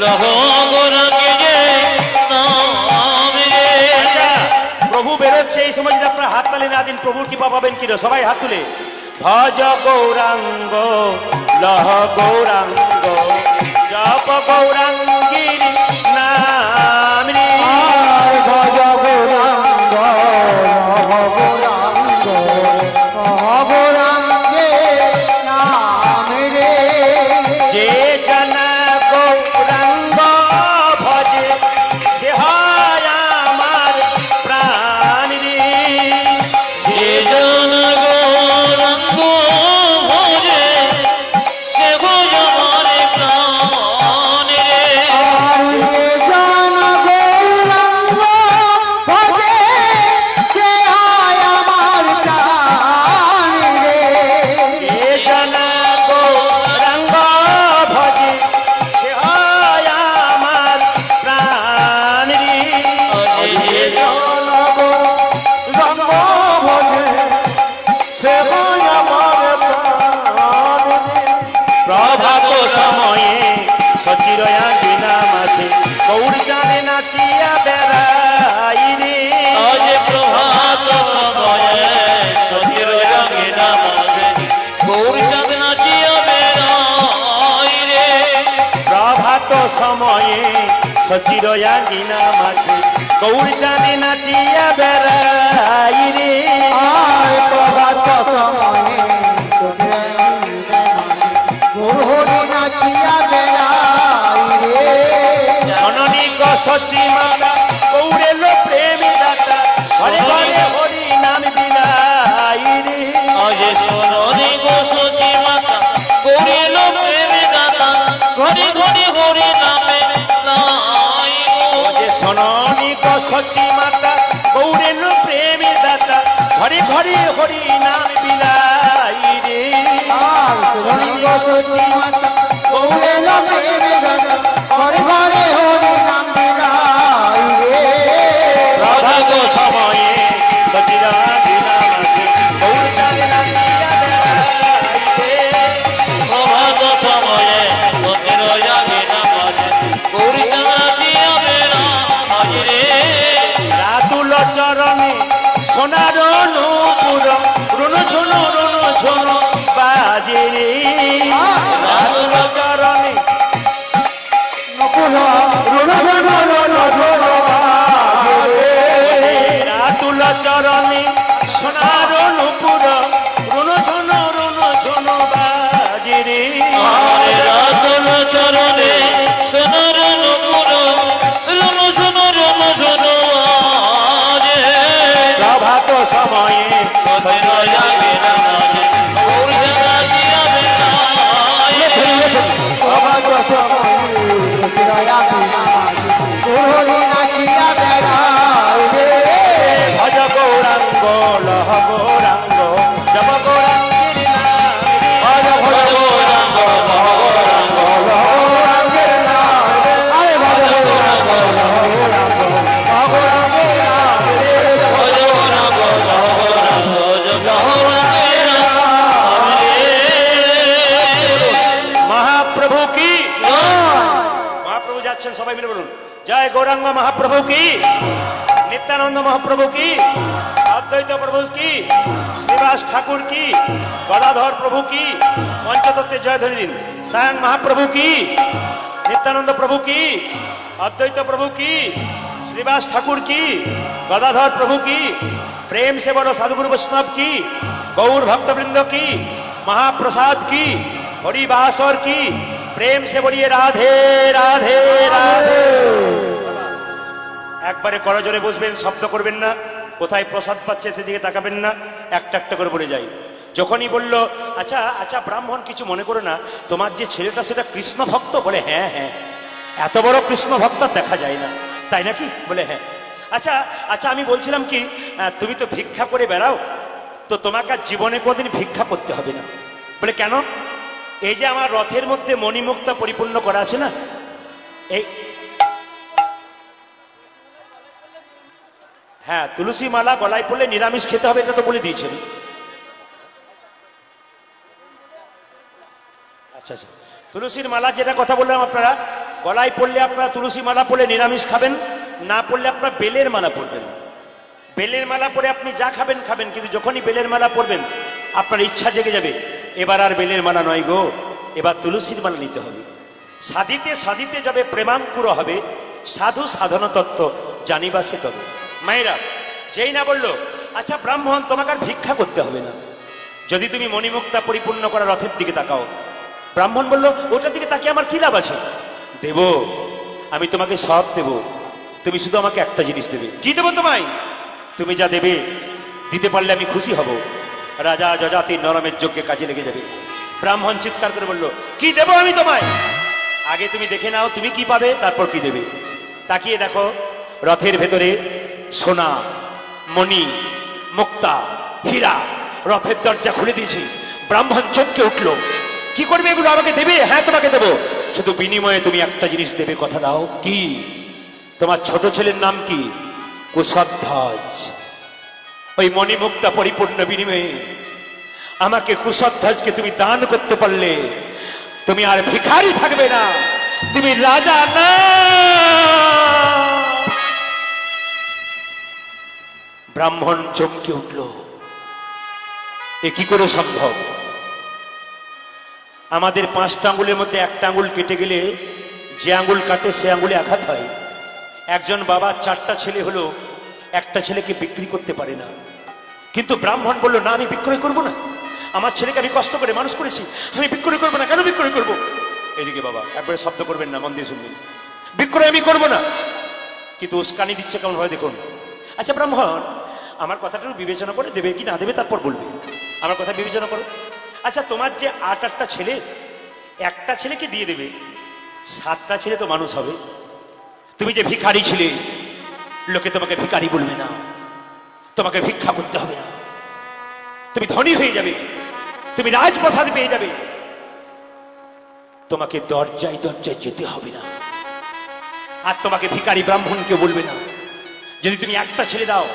লহ গৌরাঙ্গের নাম রে। আচ্ছা, প্রভু বেরোচ্ছে, এই সময় যদি আপনার হাত তালি না দিন, প্রভুর কৃপা পাবেন কি? সবাই হাত তুলে ভজ গৌরাঙ্গ লহ গৌরাঙ্গ, জপ গৌরাঙ্গীর নাম রে। ভজ গৌরাঙ্গ লহ গৌরাঙ্গ, লহ গৌরাঙ্গে নাম রে। যে জানা গৌরাঙ্গ ভজে, সে হয় আমার প্রাণ রে। যে জন গৌরাঙ্গ ভজে, সে ভজ আমার প্রাণ রে। সচিরয়া গিনা মাঝে গৌর জানে নাচিয়া বেড়াই রে আয় প্রভাত সময়ে তোমরা গৌর নাচিয়া বেড়াই রে সননী গ সচি মাতা গৌরেলো প্রেমী দাতা ঘরে ঘরে হরি নাম বিলাই রে আজ সোনরি গো সচি মাতা করিল প্রেমে দাতা ঘরে ঘরে হরি নামে নাই গো যে সননী গ সচি মাতা গৌরেলো প্রেমী দাতা ঘরে ঘরে হরি নাম বিলাই রে আর সুরঙ্গ সচি মাতা গৌরে প্রেমে দাতা ঘরে ঘরে হরি নাম বিলাই রে রাধাগ সময়ে সচিরা গিনা মাঝে গৌর জানে নাচিয়া বেড়াই রে প্রভাত সময়ে সচিরয়া গিনা মাঝে গৌরী নাচিয়া বেড়া আজ রে রাতুল চরণে সোনার নূপুর রুন ঝুন বাজে রে রাতুল চরণে নকুল রুণ রুণ রুণ রুণ বাজে রাতুল চরণে সোনার নূপুর রুন ঝুন বাজে রে আরে রাতল চরণে সোনার নূপুর রণ ঝুন আজে প্রভাত সময়ে সচিরয়া গিনা মাঝে গৌরী নাচিয়া বেড়া আজ রে প্রভাত সময়ে সচিরয়া গিনা মাঝে গৌর নাচিয়া বেড়াই রে ভজ গৌরাঙ্গ লহ গৌরাঙ্গ জব গৌরাঙ্গের নাম রে। ভজ ভজ গৌরাঙ্গ গৌরাঙ্গ গৌরাঙ্গের নাম রে আরে ভজ গৌরাঙ্গ গৌরাঙ্গ গৌরাঙ্গের নাম রে ভজ গৌরাঙ্গ গৌরাঙ্গ জপ গৌরাঙ্গের নাম রে। মহাপ্রভু কি জয়। মহাপ্রভু যাচ্ছেন, সবাই মিলে বলুন জয় গৌরাঙ্গ মহাপ্রভু কি, নিত্যানন্দ মহাপ্রভু কি, অদ্বৈত প্রভু কি, শ্রীবাস ঠাকুর কি, গদাধর প্রভু কি, পঞ্চতত্ত্বের জয় ধ্বনি দিন। স্বয়ং মহাপ্রভু কি, নিত্যানন্দ প্রভু কি, অদ্বৈত প্রভু কি, শ্রীবাস ঠাকুর কি, গদাধর প্রভু কি, প্রেম से বলো সাধুগুরু বৈষ্ণব কি, গৌর ভক্তবৃন্দ কি, महाप्रसाद की, हरि बासर की, प्रेम से बोलिए राधे राधे राधे। একবারে করজোরে বসবেন, শব্দ করবেন না, কোথায় প্রসাদ পাচ্ছে সেদিকে তাকাবেন না, একটা একটা করে বলে যাই। যখনই বলল আচ্ছা আচ্ছা ব্রাহ্মণ কিছু মনে করো না, তোমার যে ছেলেটা সেটা কৃষ্ণ ভক্ত, বলে হ্যাঁ হ্যাঁ, এত বড় কৃষ্ণ ভক্ত দেখা যায় না, তাই নাকি, বলে হ্যাঁ। আচ্ছা আচ্ছা আমি বলছিলাম কি, তুমি তো ভিক্ষা করে বেড়াও, তো তোমাকে আর জীবনে কোনদিন ভিক্ষা করতে হবে না। বলে কেন? এই যে আমার রথের মধ্যে মণিমুক্তা পরিপূর্ণ করা আছে না, এই হ্যাঁ তুলসী মালা গলায় পড়লে নিরামিষ খেতে হবে, এটা তো বলে দিয়েছেন। আচ্ছা আচ্ছা, তুলসীর মালা যেটা কথা বললাম, আপনারা গলায় পড়লে আপনারা তুলসী মালা পড়লে নিরামিষ খাবেন, না পড়লে আপনারা বেলের মালা পড়বেন। বেলের মালা পরে আপনি যা খাবেন খাবেন, কিন্তু যখনই বেলের মালা পরবেন আপনার ইচ্ছা জেগে যাবে, এবার আর বেলের মালা নয় গো, এবার তুলসীর মালা নিতে হবে। সাধিতে সাধিতে যাবে প্রেমাঙ্কুর হবে, সাধু সাধন তত্ত্ব জানিবা সে তবে। মায়েরা যেই না বললো আচ্ছা ব্রাহ্মণ তোমাকে আর ভিক্ষা করতে হবে না, যদি তুমি মণিমুক্তা পরিপূর্ণ করা রথের দিকে তাকাও। ব্রাহ্মণ বলল ওটার দিকে তাকিয়ে আমার কি লাভ আছে? দেব, আমি তোমাকে সব দেব, তুমি শুধু আমাকে একটা জিনিস দেবে। কি দেবো তোমায়? তুমি যা দেবে দিতে পারলে আমি খুশি হব, রাজা যজাতি নরমের যজ্ঞে কাজে লেগে যাবে। ব্রাহ্মণ চিৎকার করে বলল কি দেব আমি তোমায়? আগে তুমি দেখে নাও তুমি কি পাবে, তারপর কি দেবে। তাকিয়ে দেখো রথের ভেতরে সোনা মণি মুক্তা হীরা, রথের দরজা খুলে দিয়েছি। ব্রাহ্মণ চমকে উঠল, কি করবে এগুলো? আমাকে দেবে? হ্যাঁ তোমাকে দেবো, শুধু বিনিময়ে তুমি একটা জিনিস দেবে, কথা দাও। কি? তোমার ছোট ছেলের নাম কি? কুশধ্বজ। ওই মণিমুক্তা পরিপূর্ণ বিনিময়ে আমাকে কুশধ্বজকে তুমি দান করতে পারলে তুমি আর ভিখারি থাকবে না, তুমি রাজা না। ব্রাহ্মণ চমকে উঠল, এ কি করে সম্ভব? আমাদের 5টা আঙ্গুলের মধ্যে একটা আঙ্গুল কেটে গেলে যে আঙ্গুল কাটে সে আঙ্গুলে আঘাত হয়, একজন বাবা 4টা ছেলে হলো, একটা ছেলেকে বিক্রি করতে পারে না। কিন্তু ব্রাহ্মণ বলল, না আমি বিক্রয় করব না, আমার ছেলেকে আমি কষ্ট করে মানুষ করেছি, আমি বিক্রয় করবো না। কেন বিক্রয় করব? এদিকে বাবা একবারে শব্দ করবেন না, মন দিয়ে শুনবেন। বিক্রয় আমি করব না, কিন্তু উস্কানি দিচ্ছে কেমন হয় দেখুন। আচ্ছা ব্রাহ্মণ, আমার কথাটা একটু বিবেচনা করে দেবে কি না দেবে তারপর বলবে, আমার কথা বিবেচনা করো। আচ্ছা তোমার যে 8টা ছেলে, একটা ছেলেকে দিয়ে দেবে, 7টা ছেলে তো মানুষ হবে। তুমি যে ভিখারি ছিলে, লোকে তোমাকে ভিখারি বলবে না, তোমাকে ভিক্ষা করতে হবে না, তুমি ধনী হয়ে যাবে, তুমি রাজপ্রাসাদ পেয়ে যাবে, তোমাকে দরজায় দরজায় যেতে হবে না, আর তোমাকে ভিখারি ব্রাহ্মণকে বলবে না। যদি তুমি একটা ছেলে দাও,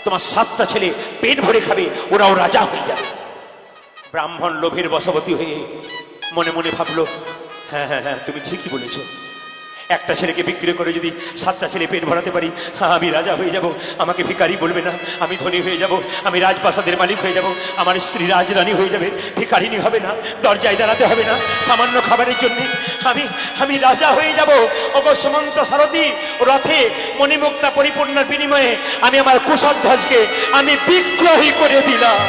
তোমার 7টা ছেলে পেট ভরে খাবে, ওরাও রাজা হয়ে যাবে। ব্রাহ্মণ লোভের বশবর্তী হয়ে মনে মনে ভাবলো, হ্যাঁ হ্যাঁ হ্যাঁ তুমি ঠিকই বলেছো, একটা ছেলেকে বিক্রি করে যদি 7টা ছেলে পেট ভরাতে পারি, আমি রাজা হয়ে যাব, আমাকে ভিখারি বলবে না, আমি ধনী হয়ে যাব, আমি রাজপ্রাসাদের মালিক হয়ে যাব, আমার স্ত্রী রাজরানী হয়ে যাবে, ভিখারিনী হবে না, দরজায় দাঁড়াতে হবে না সামান্য খাবারের জন্য, আমি রাজা হয়ে যাব। ওগো সুমন্ত সারথি, রথে মণিমুক্তা পরিপূর্ণের বিনিময়ে আমি আমার কুশধ্বজকে আমি বিক্রয় করে দিলাম।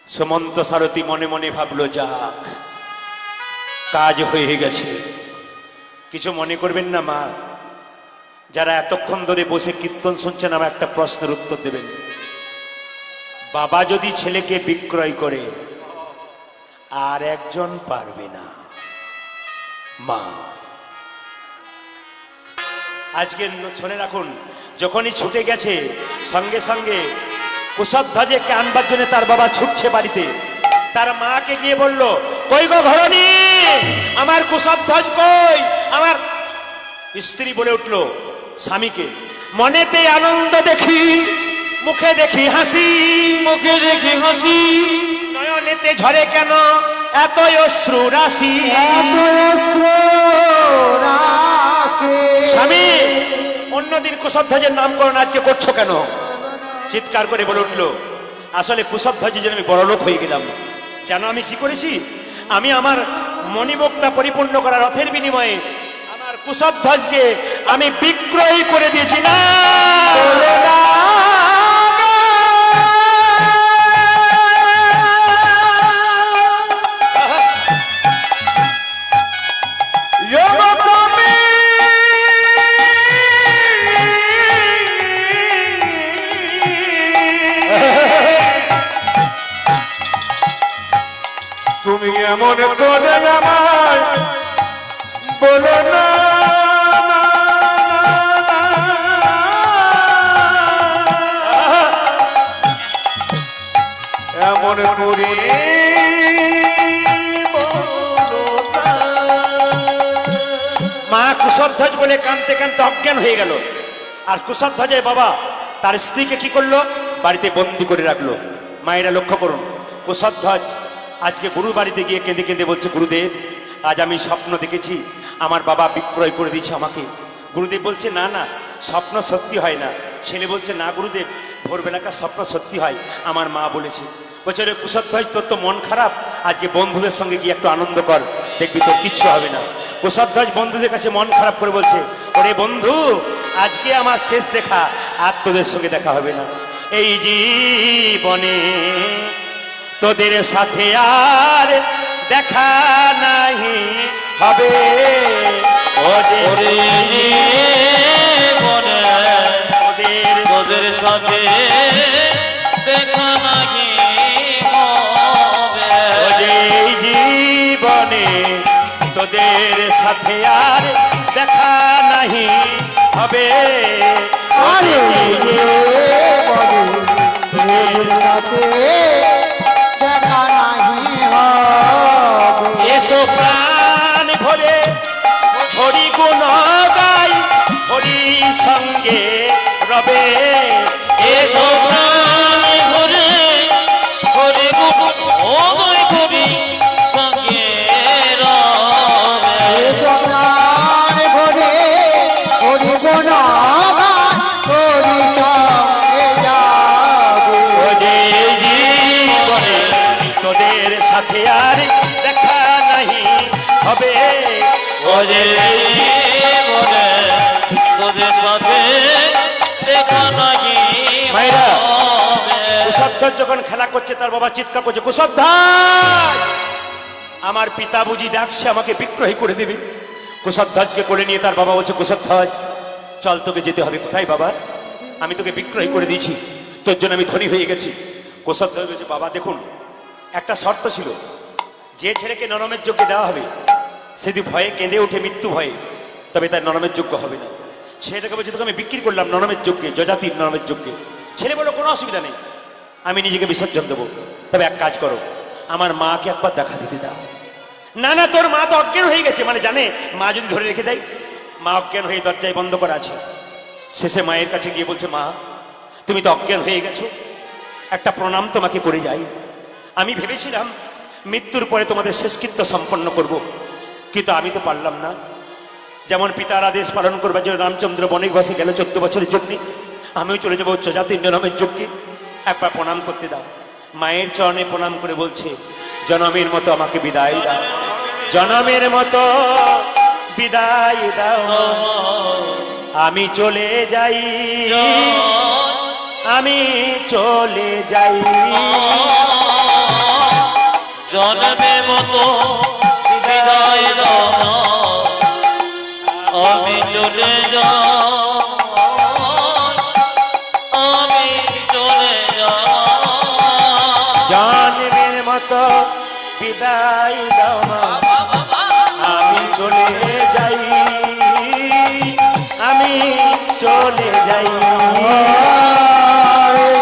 সুমন্ত সারথি মনে মনে ভাবলো, যাক কাজ হয়ে গেছে। কিছু মনে করবেন না মা, যারা এতক্ষণ ধরে বসে কীর্তন শুনছেন, আমার একটা প্রশ্নের উত্তর দেবেন। বাবা যদি ছেলেকে বিক্রয় করে, আর একজন পারবে না, মা। আজকে শুনে রাখুন, যখনই ছুটে গেছে, সঙ্গে সঙ্গে কুশধ্বজকে আনবার জন্য তার বাবা ছুটছে বাড়িতে, তার মাকে গিয়ে বলল, কই গো ঘরণী, আমার কুশধ্বজ কই? আমার স্ত্রী বলে উঠলো স্বামীকে, মনেতে আনন্দ দেখি, মুখে দেখি হাসি, মুখে দেখি হাসি, নয়নেতে ঝরে কেন এত অশ্রু রাশি। স্বামী, অন্যদিন কুশধ্বজের নামকরণ আজকে করছো কেন? চিৎকার করে বলে উঠলো, আসলে কুশধ্বজের জন্য আমি বড়লোক হয়ে গেলাম। জানো আমি কি করেছি? আমি আমার মণিমুক্তা পরিপূর্ণ করা রথের বিনিময়ে আমার কুশধ্বজকে আমি বিক্রয় করে দিয়েছি। না তুমি এমন করে আমায় বলো না, এমন করে মা কুশধ্বজ বলে কাঁদতে কাঁদতে অজ্ঞান হয়ে গেল। আর কুশধ্বজের বাবা তার স্ত্রীকে কি করলো? বাড়িতে বন্দি করে রাখলো। মায়েরা লক্ষ্য করুন, কুশধ্বজ আজকে গুরু বাড়িতে গিয়ে কেঁদে কেঁদে বলছে, গুরুদেব আজ আমি স্বপ্ন দেখেছি, আমার বাবা বিক্রয় করে দিয়েছে আমাকে। গুরুদেব বলছে, না না, স্বপ্ন সত্যি হয় না। ছেলে বলছে, না গুরুদেব, ভোরবেলাকার স্বপ্ন সত্যি হয়, আমার মা বলেছে। বলছে, রে কুশধ্বজ, তোর তো মন খারাপ, আজকে বন্ধুদের সঙ্গে গিয়ে একটু আনন্দ কর, দেখবি তোর কিচ্ছু হবে না। কুশধ্বজ বন্ধুদের কাছে মন খারাপ করে বলছে, ওরে বন্ধু, আজকে আমার শেষ দেখা, আর তোদের সঙ্গে দেখা হবে না। এই জীবনে তোদের সাথে আর দেখা নাহি হবে। ওরে জীবনে তোদের সাথে দেখা নাহি হবে। এই জীবনে তোদের সাথে আর দেখা নাহি হবে। আরে তোদের সাথে দেখা নাহি হবে। এসো প্রাণ ভরে হরি গুণ গাই, হরি সঙ্গে রবে। এসো প্রাণ ভরে হরি গুণ গাই, হরি সঙ্গে রবে। এসো প্রাণ ভরে হরি গুণ গাই, হরি সঙ্গে যাবে। ও যে জীবনে তোদের সাথে আর দেখা নাহি হবে। ওরে তাদের সাথে দেখা নাহি মায়েরা, হবে। কুশধ্বজ যখন খেলা করছে তার বাবা চিৎকার করছে, কুশধ্বজ আমার পিতা বুঝি ডাকছে আমাকে বিক্রয় করে দেবে। কুশধ্বজকে কোলে নিয়ে তার বাবা বলছে, কুশধ্বজ চল, তোকে যেতে হবে। কোথায় বাবা? আমি তোকে বিক্রয় করে দিয়েছি, তোর জন্য আমি ধনী হয়ে গেছি। কুশধ্বজ বলছে, বাবা দেখুন, একটা শর্ত ছিল, যে ছেলেকে নরমের যোগ্য দেওয়া হবে সে যদি ভয়ে কেঁদে ওঠে মৃত্যু ভয়ে, তবে তার নরমের যোগ্য হবে না। ছেলেটাকে বলছে, তোকে আমি বিক্রি করলাম নরমের যোগ্যে, যজাতির নরমের যোগ্যে। ছেলে বলল, কোনো অসুবিধা নেই, আমি নিজেকে বিসর্জন দেবো, তবে এক কাজ করো, আমার মাকে একবার দেখা দিতে দাও। না না, তোর মা তো অজ্ঞান হয়ে গেছে। মানে জানে মা যদি ধরে রেখে দেয়, মা অজ্ঞান হয়ে দরজায় বন্ধ করা আছে। শেষে মায়ের কাছে গিয়ে বলছে, মা তুমি তো অজ্ঞান হয়ে গেছো, একটা প্রণাম তোমাকে করে যাই। আমি ভেবেছিলাম মৃত্যুর পরে তোমাদের শেষকৃত্য সম্পন্ন করব, কিন্তু আমি তো পারলাম না। যেমন পিতার আদেশ পালন করবার জন্য রামচন্দ্র বনবাসে গেল 14 বছরের জন্য, আমিও চলে যাবো যজাতির নিয়মের যজ্ঞে, একবার প্রণাম করতে দাও। মায়ের চরণে প্রণাম করে বলছে, জনমের মতো আমাকে বিদায় দাও, জনমের মতো বিদায় দাও, আমি চলে যাই, আমি চলে যাই। জন্মের মতো বিদায় দাও না, আমি চলে যাই, আমি চলে যাই। জন্মের মতো বিদায় দাও না, আমি চলে যাই, আমি চলে যাই।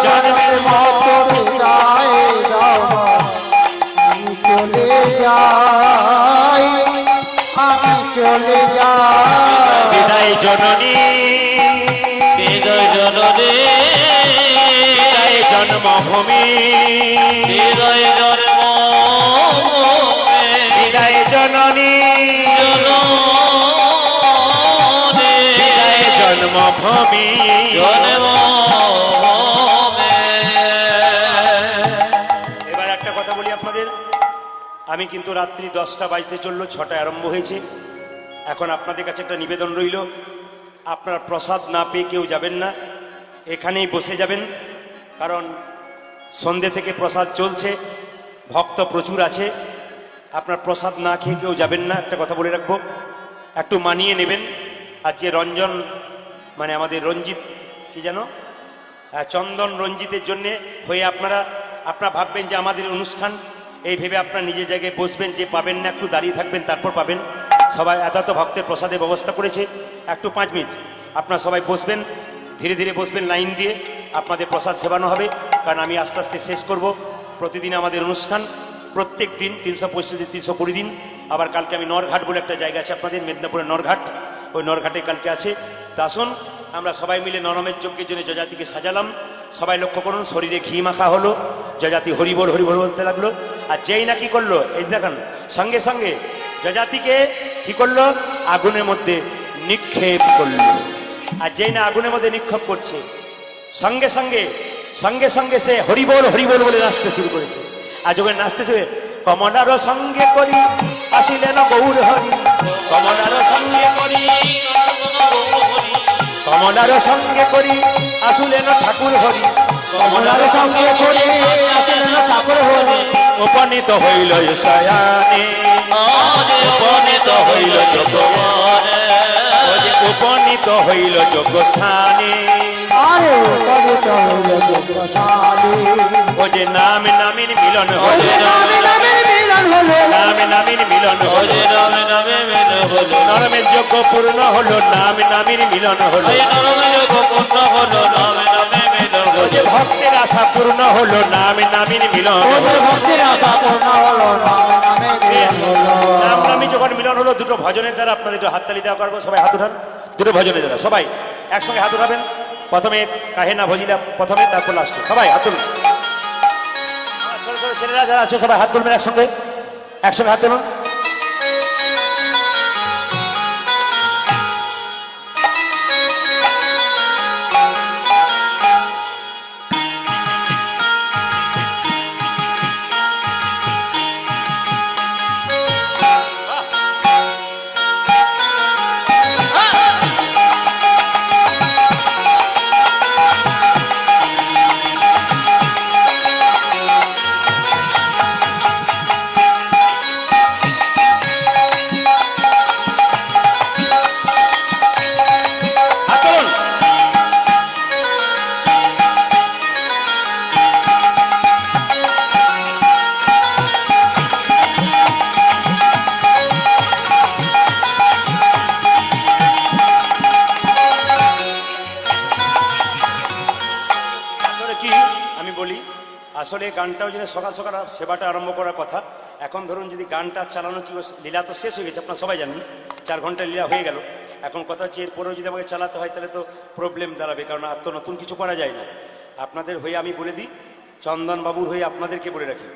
জন্মের মতো বিদায় দাও মা, আমি চলে যাই, আমি চলে যাই। বিদায় জননী, বিদায় জননী, বিদায় জন্মভূমি, বিদায় জন্মভূমি, বিদায় জননী, বিদায় জন্মভূমি। এবার একটা কথা বলি আপনাদের, আমি কিন্তু রাত্রি 10টা বাজতে চললো, 6টায় আরম্ভ হয়েছে। এখন আপনাদের কাছে একটা নিবেদন রইল, আপনারা প্রসাদ না পেয়ে কেউ যাবেন না, এখানেই বসে যাবেন, কারণ সন্ধ্যে থেকে প্রসাদ চলছে, ভক্ত প্রচুর আছে। আপনার প্রসাদ না খেয়ে কেউ যাবেন না, একটা কথা বলে রাখবো, একটু মানিয়ে নেবেন। আর যে রঞ্জন, মানে আমাদের রঞ্জিত কি যেন, চন্দন রঞ্জিতের জন্যে হয়ে আপনারা ভাববেন যে আমাদের অনুষ্ঠান, এই ভেবে আপনারা নিজের জায়গায় বসবেন। যে পাবেন না একটু দাঁড়িয়ে থাকবেন, তারপর পাবেন। সবাই এত ভক্তের প্রসাদের ব্যবস্থা করেছে, একটু 5 মিনিট আপনারা সবাই বসবেন, ধীরে ধীরে বসবেন, লাইন দিয়ে আপনাদের প্রসাদ সেবানো হবে। কারণ আমি আস্তে আস্তে শেষ করব। প্রতিদিন আমাদের অনুষ্ঠান, প্রত্যেক দিন 365 320 দিন। আবার কালকে আমি নরঘাট বলে একটা জায়গা আছে আপনাদের, মেদিনীপুরের নরঘাট, ওই নরঘাটে কালকে আছে। তা আসুন আমরা সবাই মিলে নরমের যজ্ঞের জন্য যজাতিকে সাজালাম। সবাই লক্ষ্য করুন, শরীরে ঘি মাখা হলো, যজাতি হরিবল হরিবল বলতে লাগলো। আর যেই না কি করলো, এই দেখেন সঙ্গে সঙ্গে যজাতিকে কি করলো, আগুনের মধ্যে নিক্ষেপ করলো। আর যেই না আগুনের মধ্যে নিক্ষেপ করছে, সঙ্গে সঙ্গে সঙ্গে সঙ্গে সে হরিবল হরিবল বলে নাচতে শুরু করেছে। আর যখন নাচতে শুরু, কমলার সঙ্গে করি আসিলেন গৌর হরি, কমলার সঙ্গে করি, কমলার সঙ্গে করি আসিলেন ঠাকুর হরি, কমলার সঙ্গে করে আসিলেন ঠাকুর হরি। উপনীত হইল শয়ানে, উপনীত হইল যোগস্থানে, উপনীত হইল যোগস্থানে। আরে উপনীত হইল যোগস্থানে, ও যে নাম নামের মিলন হলো, নামে নামে মিলন হলো, নামে নামের মিলন হলো, নামে নামে মিলন হলো, নরমের যজ্ঞ পূর্ণ হলো, নামে নামের মিলন হলো, নরমে যোগ পূর্ণ হলো, নামে নামে মিলন ও যে হলো। ভক্তের আশা পূর্ণ হলো, নামে নামের মিলন হলো। ওদের ভক্তির আশা পূর্ণ হলো, নামে নামে মিলন হলো। নাম নামে যখন মিলন হলো, দুটো ভজনের দ্বারা আপনাদের একটু হাততালি দেওয়া করবো। সবাই হাত উঠান, দুটো ভজনের দ্বারা সবাই একসঙ্গে হাত উঠাবেন। প্রথমে কাহেনা ভজিলা প্রথমে, তারপর লাস্টে সবাই হাত তুলুন। ছোট ছোট ছেলেরা যারা আছে সবাই হাত তুলবেন, একসঙ্গে একসঙ্গে হাত তুলুন। আসলে গানটাও যদি সকাল সকাল সেবাটা আরম্ভ করার কথা। এখন ধরুন যদি গানটা চালানো কি লীলা তো শেষ হয়ে গেছে, আপনারা সবাই জানেন 4 ঘন্টা লীলা হয়ে গেল। এখন কথা হচ্ছে এরপরেও যদি আমাকে চালাতে হয় তাহলে তো প্রবলেম দাঁড়াবে, কারণ আর তো নতুন কিছু করা যায় না। আপনাদের হয়ে আমি বলে দিই, চন্দনবাবুর হয়ে আপনাদেরকে বলে রাখি,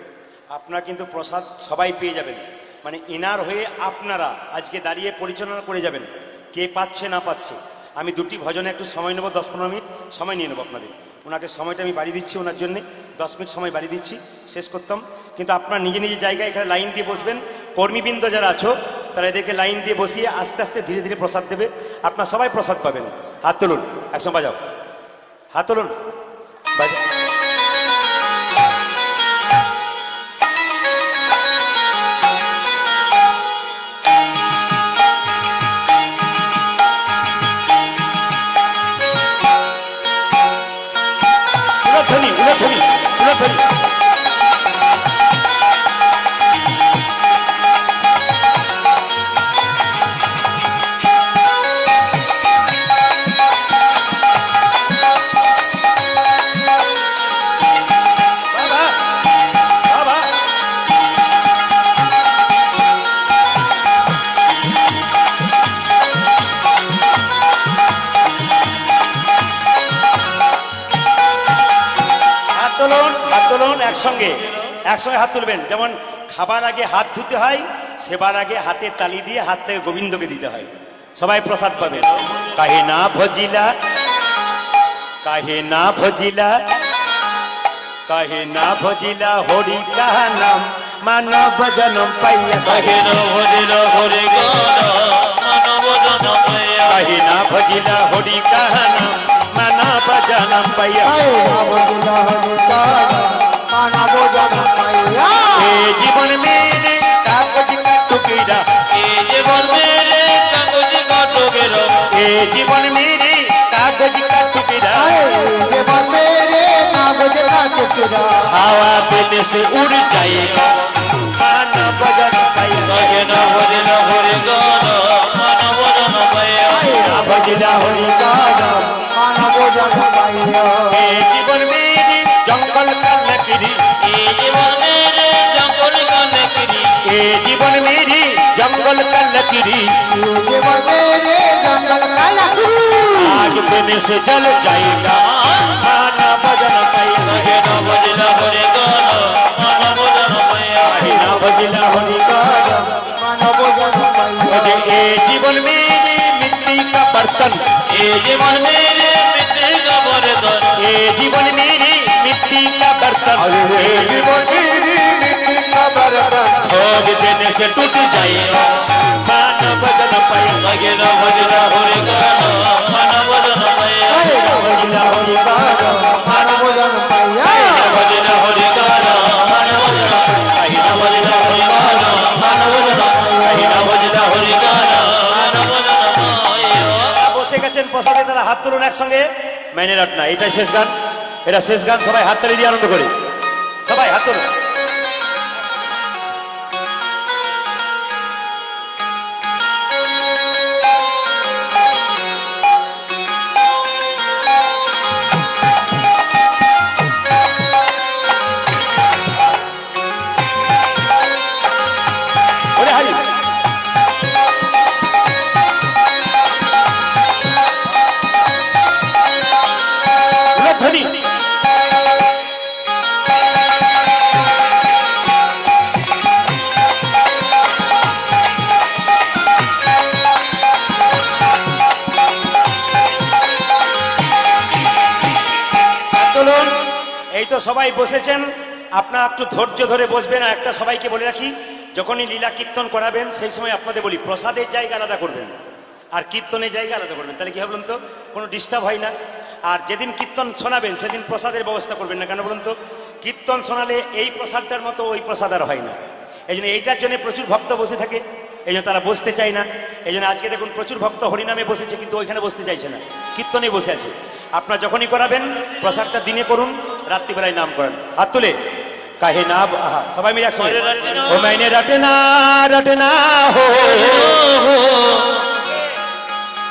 আপনারা কিন্তু প্রসাদ সবাই পেয়ে যাবেন। মানে এনার হয়ে আপনারা আজকে দাঁড়িয়ে পরিচালনা করে যাবেন, কে পাচ্ছে না পাচ্ছে। আমি 2টি ভজনে একটু সময় নেব, 10-15 মিনিট সময় নিয়ে নেবো আপনাদের। ওনাকে সময়টা আমি বাড়িয়ে দিচ্ছি, ওনার জন্যে 10 মিনিট সময় বাড়িয়ে দিচ্ছি, শেষ করতাম। কিন্তু আপনার নিজে নিজের জায়গায় এখানে লাইন দিয়ে বসবেন। কর্মীবৃন্দ যারা আছো তারা এদেরকে লাইন দিয়ে বসিয়ে আস্তে আস্তে ধীরে ধীরে প্রসাদ দেবে। আপনার সবাই প্রসাদ পাবেন। হাত তুলুন, একসঙ্গে বাজাও, হাত তুলুন, বাজাও। উলধ্বনি, উলধ্বনি, উলধ্বনি। একসঙ্গে একসঙ্গে হাত তুলবেন। যেমন খাবার আগে হাত ধুতে হয়, সেবার আগে হাতে তালি দিয়ে হাত থেকে গোবিন্দকে দিতে হয়। সবাই প্রসাদ পাবেন। কাহে না ভজিলা, কাহে না ভজিলা, কাহে না ভজিলা হরি কাহা নাম মানব জনম পাইয়া। কাহে না ভজিলা হরি কাহা মানব জনম পাইয়া। কাহে না ভজিলা হরি কাহা নাম মানব জনম পাইয়া। এ জীবন মেরে কাগজ का टुकड़ा, এ জীবন মেরে কাগজ का टुकड़ा, ए जीवन मेरे कागज का टुकड़ा, हवा देने से उड़ जाएगा मानव जन पाइया। काहे ना भजिला हरि गाना मानव जन पाइया। ना भजिला हरि गाना मानव जन पाइया। ए जीवन मेरे जंगल का लकड़ी, ए जीवन मेरे जंगल का लकड़ी, ए जीवन मेरी जंगल का लकड़ी, आग देने से जल जाएगा मानव जन पाइया। काहे ना भजिला हरि गाना मानव जन पाइया। ना भजिला हरि गाना मानव जन पाइया। ए जीवन मेरी मिट्टी का बर्तन, ए जीवन मेरे मिट्टी का बर्तन, ए जीवन मेरी मिट्टी का बर्तन, ए जीवन मेरी मिट्टी का बर्तन, भोग देने से टूट जाएगा मानव जन पाइया। काहे ना भजिला हरि गाना मानव जन पाइया। भजिला हरि गाना मानव जन पाइया। भजिला हरि गाना मानव जन पाइया। भजिला हरि गाना मानव जन पाइया। भजिला हरि गाना मानव जन पाइया। বসে গেছেন প্রসাদে, তারা হাত তুলুন একসঙ্গে। মাইনে রটনা, এটা শেষ গান, এটা শেষ গান। সবাই হাত তালি দিয়ে আনন্দ করি, সবাই হাত তুলুন। ওরে হারি ধ্বনি। আন্দোলন এই তো সবাই বসেছেন, আপনারা একটু ধৈর্য ধরে বসবেন। আর একটা সবাইকে বলে রাখি, যখনই লীলা কীর্তন করাবেন সেই সময় আপনাদের বলি প্রসাদের জায়গা আলাদা করবেন আর কীর্তনের জায়গা আলাদা করবেন, তাহলে কি হবে বলুন তো, কোনো ডিস্টার্ব হয় না। আর যেদিন কীর্তন শোনাবেন সেদিন প্রসাদের ব্যবস্থা করবেন না, কেন বলুন তো, কীর্তন শোনালে এই প্রসাদটার মতো ওই প্রসাদ আর হয় না। এই জন্য এইটার জন্য প্রচুর ভক্ত বসে থাকে, এই জন্য তারা বসতে চায় না। এই জন্য আজকে দেখুন প্রচুর ভক্ত হরিনামে বসেছে কিন্তু ওইখানে বসতে চাইছে না, কীর্তনে বসে আছে। আপনার যখনই করাবেন প্রসাদটা দিনে করুন, রাত্রিবেলায় নাম করেন। হাত তুলে কাহে না, আহা সবাই মিলে একসঙ্গে। ও মাইনে রটনা রটনা হো,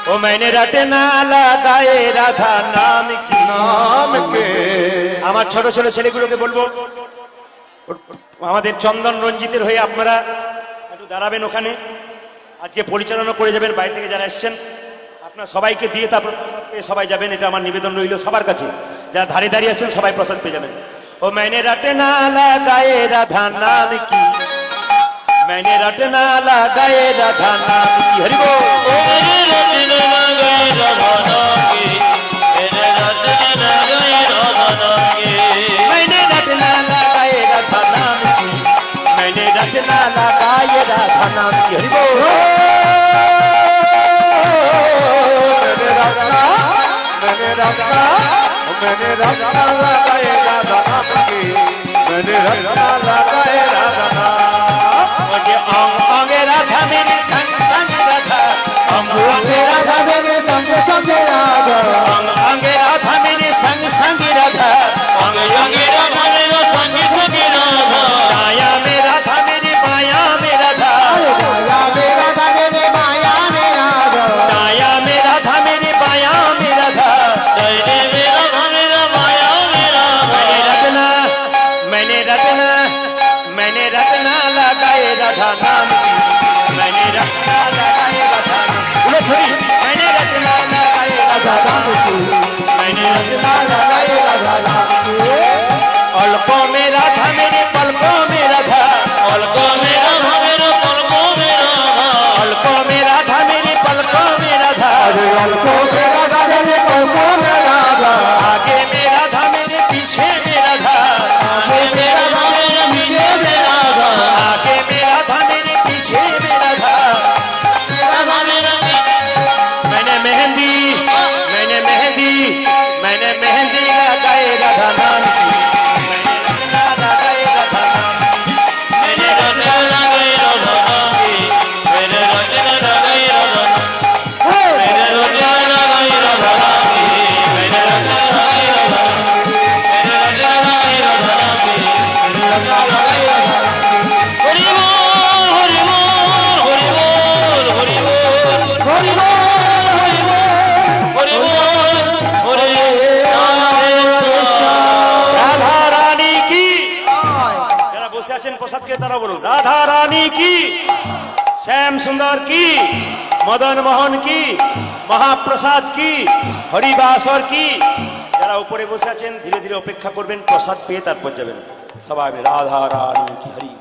ओ मैंने रटना लगाए राधा नाम की, नाम के আমার ছোট ছোট ছেলেগুলোকে বলবো, আমাদের চন্দন রঞ্জিতের হয়ে আপনারা একটু দাঁড়াবেন ওখানে, আজকে পরিচালনা করে যাবেন বাইরে থেকে যারা এসছেন, আপনার সবাইকে দিয়ে তারপর সবাই যাবেন, এটা আমার নিবেদন রইল সবার কাছে। যারা ধারে দাঁড়িয়ে আছেন সবাই প্রসাদ পেয়ে যাবেন। ও मैंने रटना लगाए राधा नाम की, मैंने रटना लगाए राधा नाम की, हरि बोल। मैंने रटना लगाए राधा नाम की, मैंने रटना लगाए राधा नाम की, हरि बोल। मैंने रटना लगाए राधा नाम की, मैंने रटना लगाए राधा नाम। मुझे अंग अंगे राधा मेरे संग संग राधा, अंग अंगे राधा मेरे संग संग राधा, अंग अंगे राधा मेरे संग संग राधा, अंग अंगे राधा मेरे संग संग राधा। दाया में राधा मेरे बाया में राधा, दाया में राधा मेरे बाया में राधा, दाया में राधा मेरे बाया में राधा। मैंने रटना लगाए राधा नाम की, मैंने रटना लगाए राधा नाम की, मैंने रटना लगाए राधा नाम की, मैंने रटना लगाए राधा नाम की। पलकों में राधा मेरे पलकों में राधा, पलकों में राधा मेरे पलकों में राधा, पलकों में राधा मेरे पलकों में राधा, पलकों में राधा मेरे पलकों में राधा। आगे में राधा मेरे पीछे में राधा, आगे में राधा मेरे पीछे में राधा, आगे में राधा मेरे पीछे में राधा। मैंने मेहंदी लगाए राधा नाम की, मैंने रटना लगाए राधा नाम की, मैंने रटना लगाए राधा नाम की, मैंने रटना लगाए राधा नाम की, मैंने रटना लगाए राधा नाम की, मैंने रटना लगाए राधा नाम की, मैंने रटना लगाए राधा नाम की। हरि बोल हरि बोल हरि बोल हरि बोल हरि बोल हरि बोल हरि राधा रानी की। যারা বসে আছেন প্রসাদকে তারা বলুন রাধা রানী কি, শ্যাম সুন্দর কি, মদন মোহন কি, মহাপ্রসাদ কি, হরিবাসর কি। যারা উপরে বসে আছেন ধীরে ধীরে অপেক্ষা করবেন, প্রসাদ পেয়ে তারপর যাবেন। সবাই রাধা রানী কি হরি।